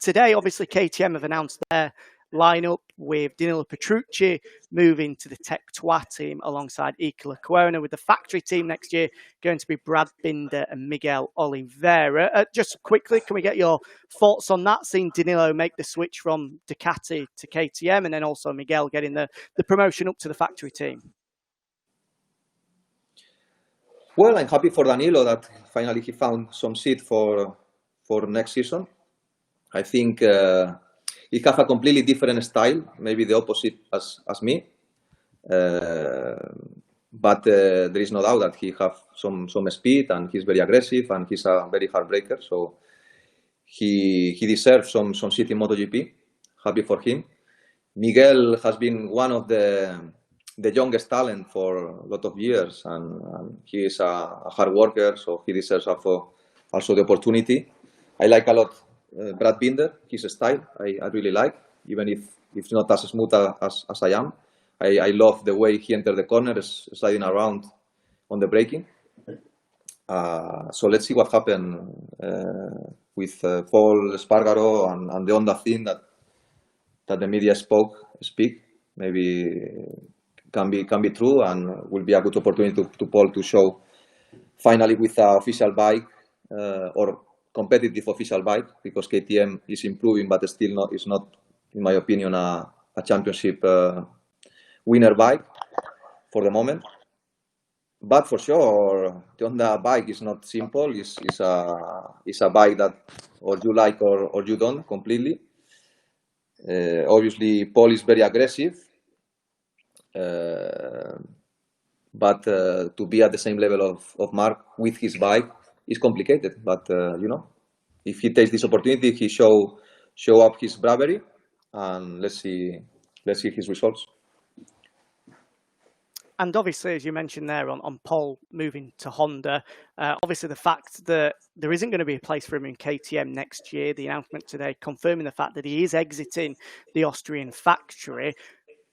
Today, obviously, KTM have announced their lineup with Danilo Petrucci moving to the Tech Trois team alongside Iker Lecuona, with the factory team next year going to be Brad Binder and Miguel Oliveira. Just quickly, can we get your thoughts on that, seeing Danilo make the switch from Ducati to KTM, and then also Miguel getting the promotion up to the factory team? Well, I'm happy for Danilo that finally he found some seat for next season. I think he has a completely different style, maybe the opposite as me. But there is no doubt that he has some speed, and he's very aggressive, and he's a very hard breaker. So he deserves some seat in MotoGP. Happy for him. Miguel has been one of the youngest talent for a lot of years, and he is a hard worker, so he deserves also the opportunity. I like a lot Brad Binder, his style, I really like, even if it's not as smooth as I am. I love the way he entered the corner, sliding around on the braking. So let's see what happens with Paul Espargaro and the Honda thing that the media speak. Maybe can be true, and will be a good opportunity to Paul to show finally with an official bike or competitive official bike, because KTM is improving, but still is not, in my opinion, a championship winner bike for the moment. But for sure, the Honda bike is not simple. It's a bike that or you like or you don't completely. Obviously, Paul is very aggressive, but to be at the same level of Mark with his bike is complicated. But if he takes this opportunity, he show up his bravery, and let's see his results. And obviously, as you mentioned there on Paul moving to Honda, obviously the fact that there isn't going to be a place for him in KTM next year, the announcement today confirming the fact that he is exiting the Austrian factory,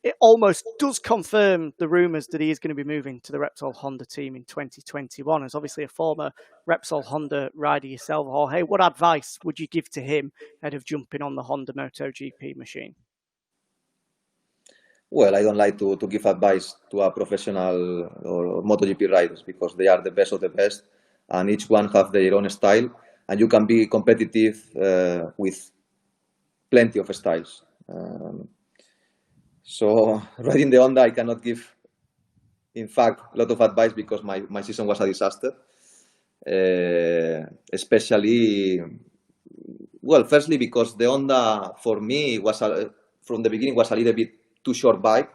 it almost does confirm the rumours that he is going to be moving to the Repsol Honda team in 2021. As obviously a former Repsol Honda rider yourself, Jorge, what advice would you give to him ahead of jumping on the Honda MotoGP machine? Well, I don't like to give advice to a professional or MotoGP riders, because they are the best of the best, and each one have their own style, and you can be competitive with plenty of styles. So riding the Honda, I cannot give, in fact, a lot of advice, because my season was a disaster. Especially, well, firstly because the Honda for me was from the beginning was a little bit too short bike.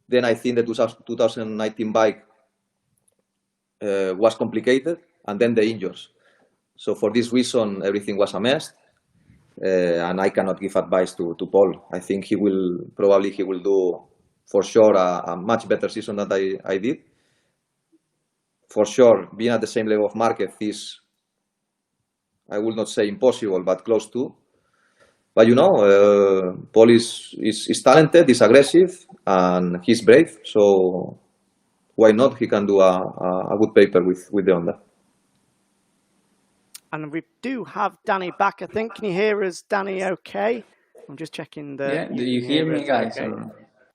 Then I think the 2019 bike was complicated, and then the injuries. So for this reason, everything was a mess, and I cannot give advice to Paul. I think he will do for sure a much better season than I did. For sure, being at the same level of Marquez is, I will not say impossible, but close to. But Paul is talented, is aggressive, and he's brave. So why not? He can do a good paper with the Honda. And we do have Dani back, I think. Can you hear us, Dani? Okay. I'm just checking the. Yeah. Do you hear me, guys? Okay.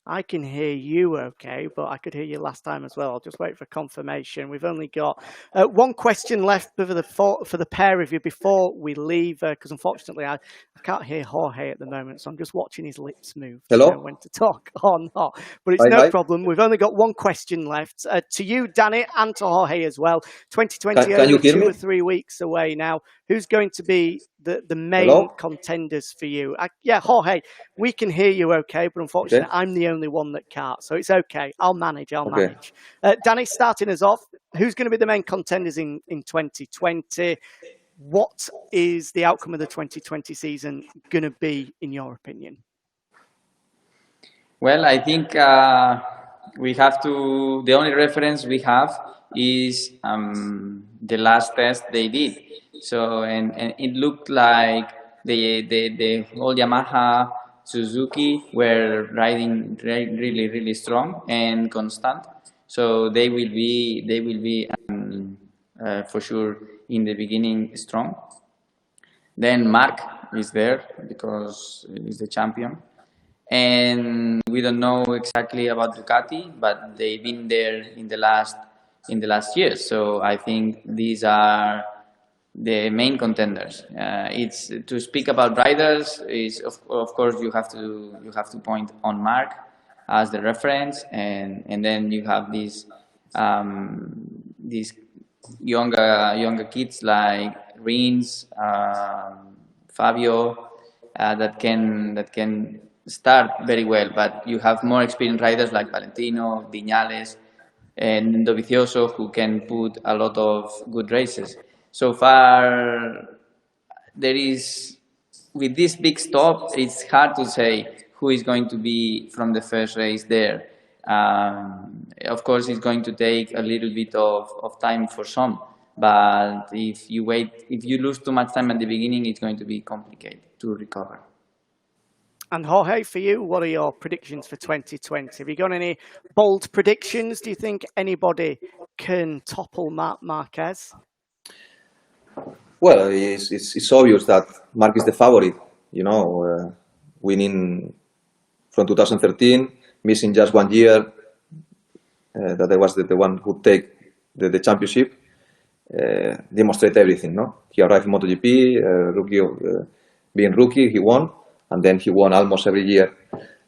I can hear you okay, but I could hear you last time as well. I'll just wait for confirmation. We've only got one question left for the pair of you before we leave, because unfortunately I can't hear Jorge at the moment, so I'm just watching his lips move. Hello? To know when to talk or not. But it's no problem. We've only got one question left. To you, Dani, and to Jorge as well. 2020 can you hear 2 me? or 3 weeks away now. Who's going to be the main Hello? contenders for you. Yeah, Jorge, we can hear you okay, but unfortunately, Okay. I'm the only one that can't, so it's okay. I'll manage. Okay. Dani, starting us off, who's going to be the main contenders in 2020? What is the outcome of the 2020 season going to be, in your opinion? Well, I think we have to. The only reference we have is the last test they did. So and it looked like the whole Yamaha, Suzuki were riding really strong and constant. So they will be for sure in the beginning strong. Then Mark is there because he's the champion. And we don't know exactly about Ducati, but they've been there in the last years. So I think these are the main contenders. It's to speak about riders is of course you have to point on Mark as the reference, and then you have these younger kids like Rins, Fabio, that can start very well, but you have more experienced riders like Valentino, Viñales, and Dovizioso who can put a lot of good races. So far, there is, with this big stop, it's hard to say who is going to be from the first race there. Of course, it's going to take a little bit of time for some, but if you lose too much time at the beginning, it's going to be complicated to recover. And Jorge, for you, what are your predictions for 2020? Have you got any bold predictions? Do you think anybody can topple Marc Marquez? Well, it's obvious that Marc is the favorite, winning from 2013, missing just 1 year, that I was the one who take the championship, demonstrate everything, no? He arrived in MotoGP, being rookie, he won, and then he won almost every year.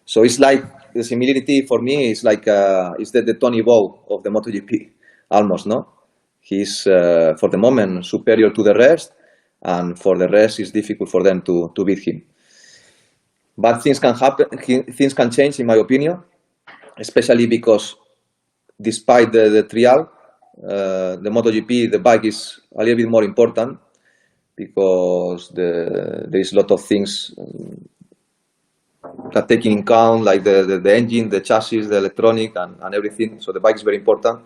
So it's like, the similarity for me is like, it's the Tony Bow of the MotoGP, almost, no? He's, for the moment, superior to the rest, and for the rest, it's difficult for them to beat him. But things can happen, things can change, in my opinion, especially because despite the trial, the MotoGP, the bike is a little bit more important because there is a lot of things that taking in count, like the engine, the chassis, the electronic, and everything. So the bike is very important.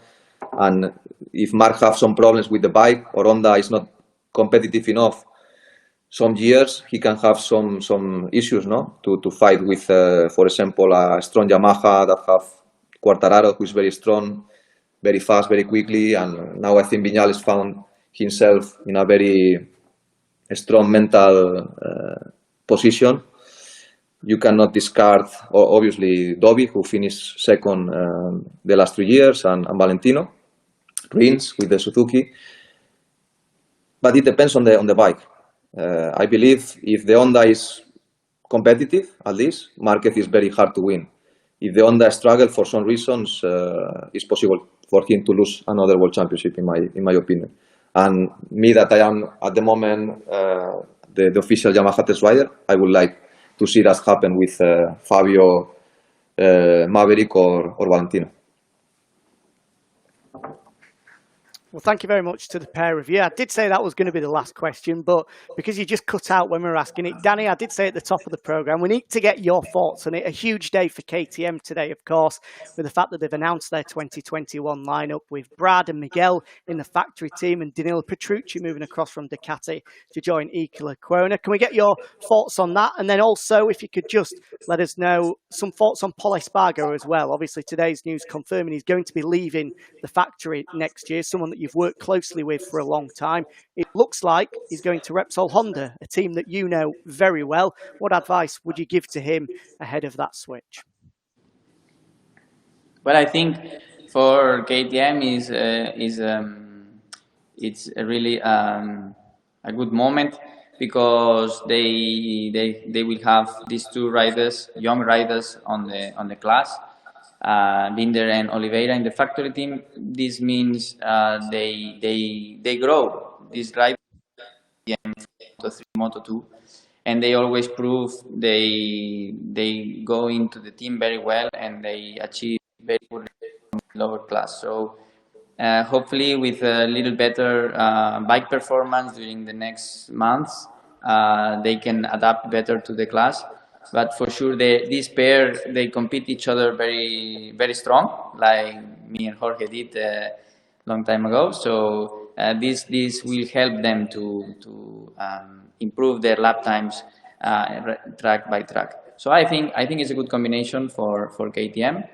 And if Marc have some problems with the bike, or Honda is not competitive enough, some years he can have some issues, no? To fight with, for example, a strong Yamaha that have Quartararo, who is very strong, very fast, very quickly, and now I think Viñales found himself in a very strong mental position. You cannot discard, obviously, Dovi, who finished second the last 3 years, and Valentino, Rins with the Suzuki. But it depends on the bike. I believe if the Honda is competitive, at least, Marquez is very hard to win. If the Honda struggle for some reasons, it's possible for him to lose another world championship, in my opinion. And me, that I am at the moment the official Yamaha test rider, I would like to see that happen with Fabio, Maverick, or Valentino. Well, thank you very much to the pair of you. I did say that was going to be the last question, but because you just cut out when we were asking it, Dani, I did say at the top of the programme, we need to get your thoughts on it. A huge day for KTM today, of course, with the fact that they've announced their 2021 lineup with Brad and Miguel in the factory team and Danilo Petrucci moving across from Ducati to join Iker Lecuona. Can we get your thoughts on that? And then also, if you could just let us know some thoughts on Pol Espargaro as well. Obviously, today's news confirming he's going to be leaving the factory next year, someone that you've worked closely with for a long time. It looks like he's going to Repsol Honda, a team that you know very well. What advice would you give to him ahead of that switch? Well, I think for KTM it's a really a good moment because they will have these two riders, young riders on the class. Binder and Oliveira in the factory team. This means they grow. These riders Moto3, Moto2, and they always prove they go into the team very well and they achieve very good lower class. So hopefully with a little better bike performance during the next months, they can adapt better to the class. But for sure, this pair, they compete each other very, very strong, like me and Jorge did a long time ago. So this will help them to improve their lap times track by track. So I think it's a good combination for KTM.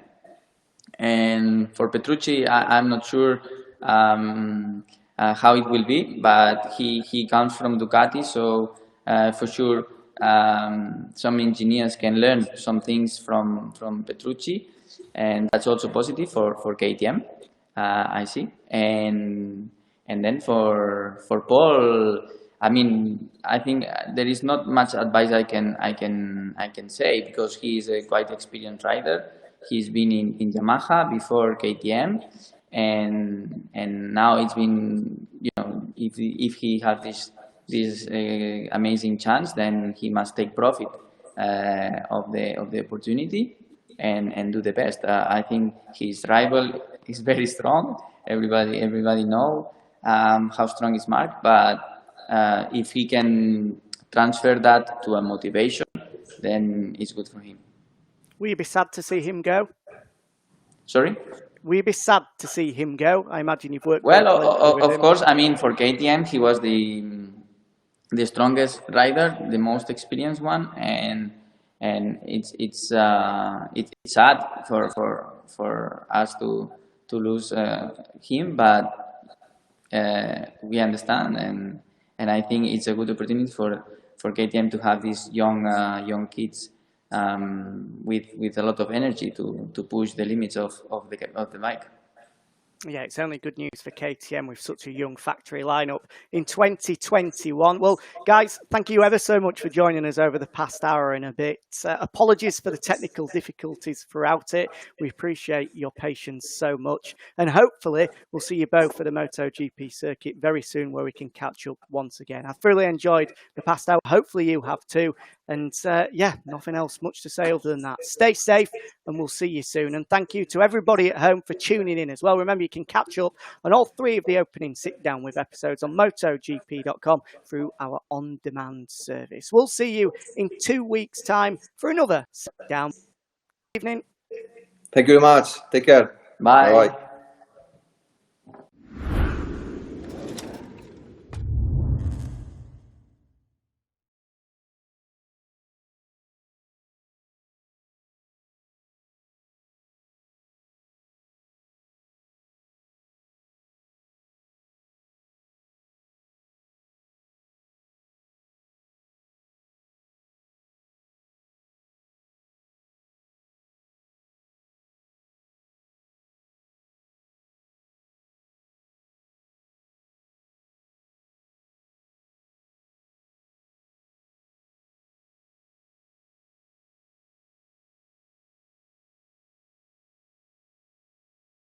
And for Petrucci, I'm not sure how it will be, but he comes from Ducati, so for sure some engineers can learn some things from Petrucci, and that's also positive for KTM, I see. And then for Paul, I mean, I think there is not much advice I can say, because he is a quite experienced rider. He's been in Yamaha before KTM, and now it's been, you know, if he has this amazing chance, then he must take profit of the opportunity and do the best. I think his rival is very strong. Everybody know how strong is Mark, but if he can transfer that to a motivation, then it's good for him. Will you be sad to see him go? Sorry? Will you be sad to see him go? I imagine you've worked well. with Of him. course, I mean, for KTM, he was the strongest rider, the most experienced one, and it's sad for us to lose him, but we understand, and I think it's a good opportunity for KTM to have these young kids with a lot of energy to push the limits of the bike. Yeah, it's only good news for KTM with such a young factory lineup in 2021. Well, guys, thank you ever so much for joining us over the past hour and a bit. Apologies for the technical difficulties throughout it. We appreciate your patience so much. And hopefully we'll see you both at the MotoGP circuit very soon, where we can catch up once again. I've thoroughly enjoyed the past hour. Hopefully you have too. And yeah, nothing else much to say other than that. Stay safe, and we'll see you soon. And thank you to everybody at home for tuning in as well. Remember, you can catch up on all three of the opening sit-down with episodes on MotoGP.com through our on-demand service. We'll see you in 2 weeks' time for another sit-down. Evening. Thank you very much. Take care. Bye. Bye-bye.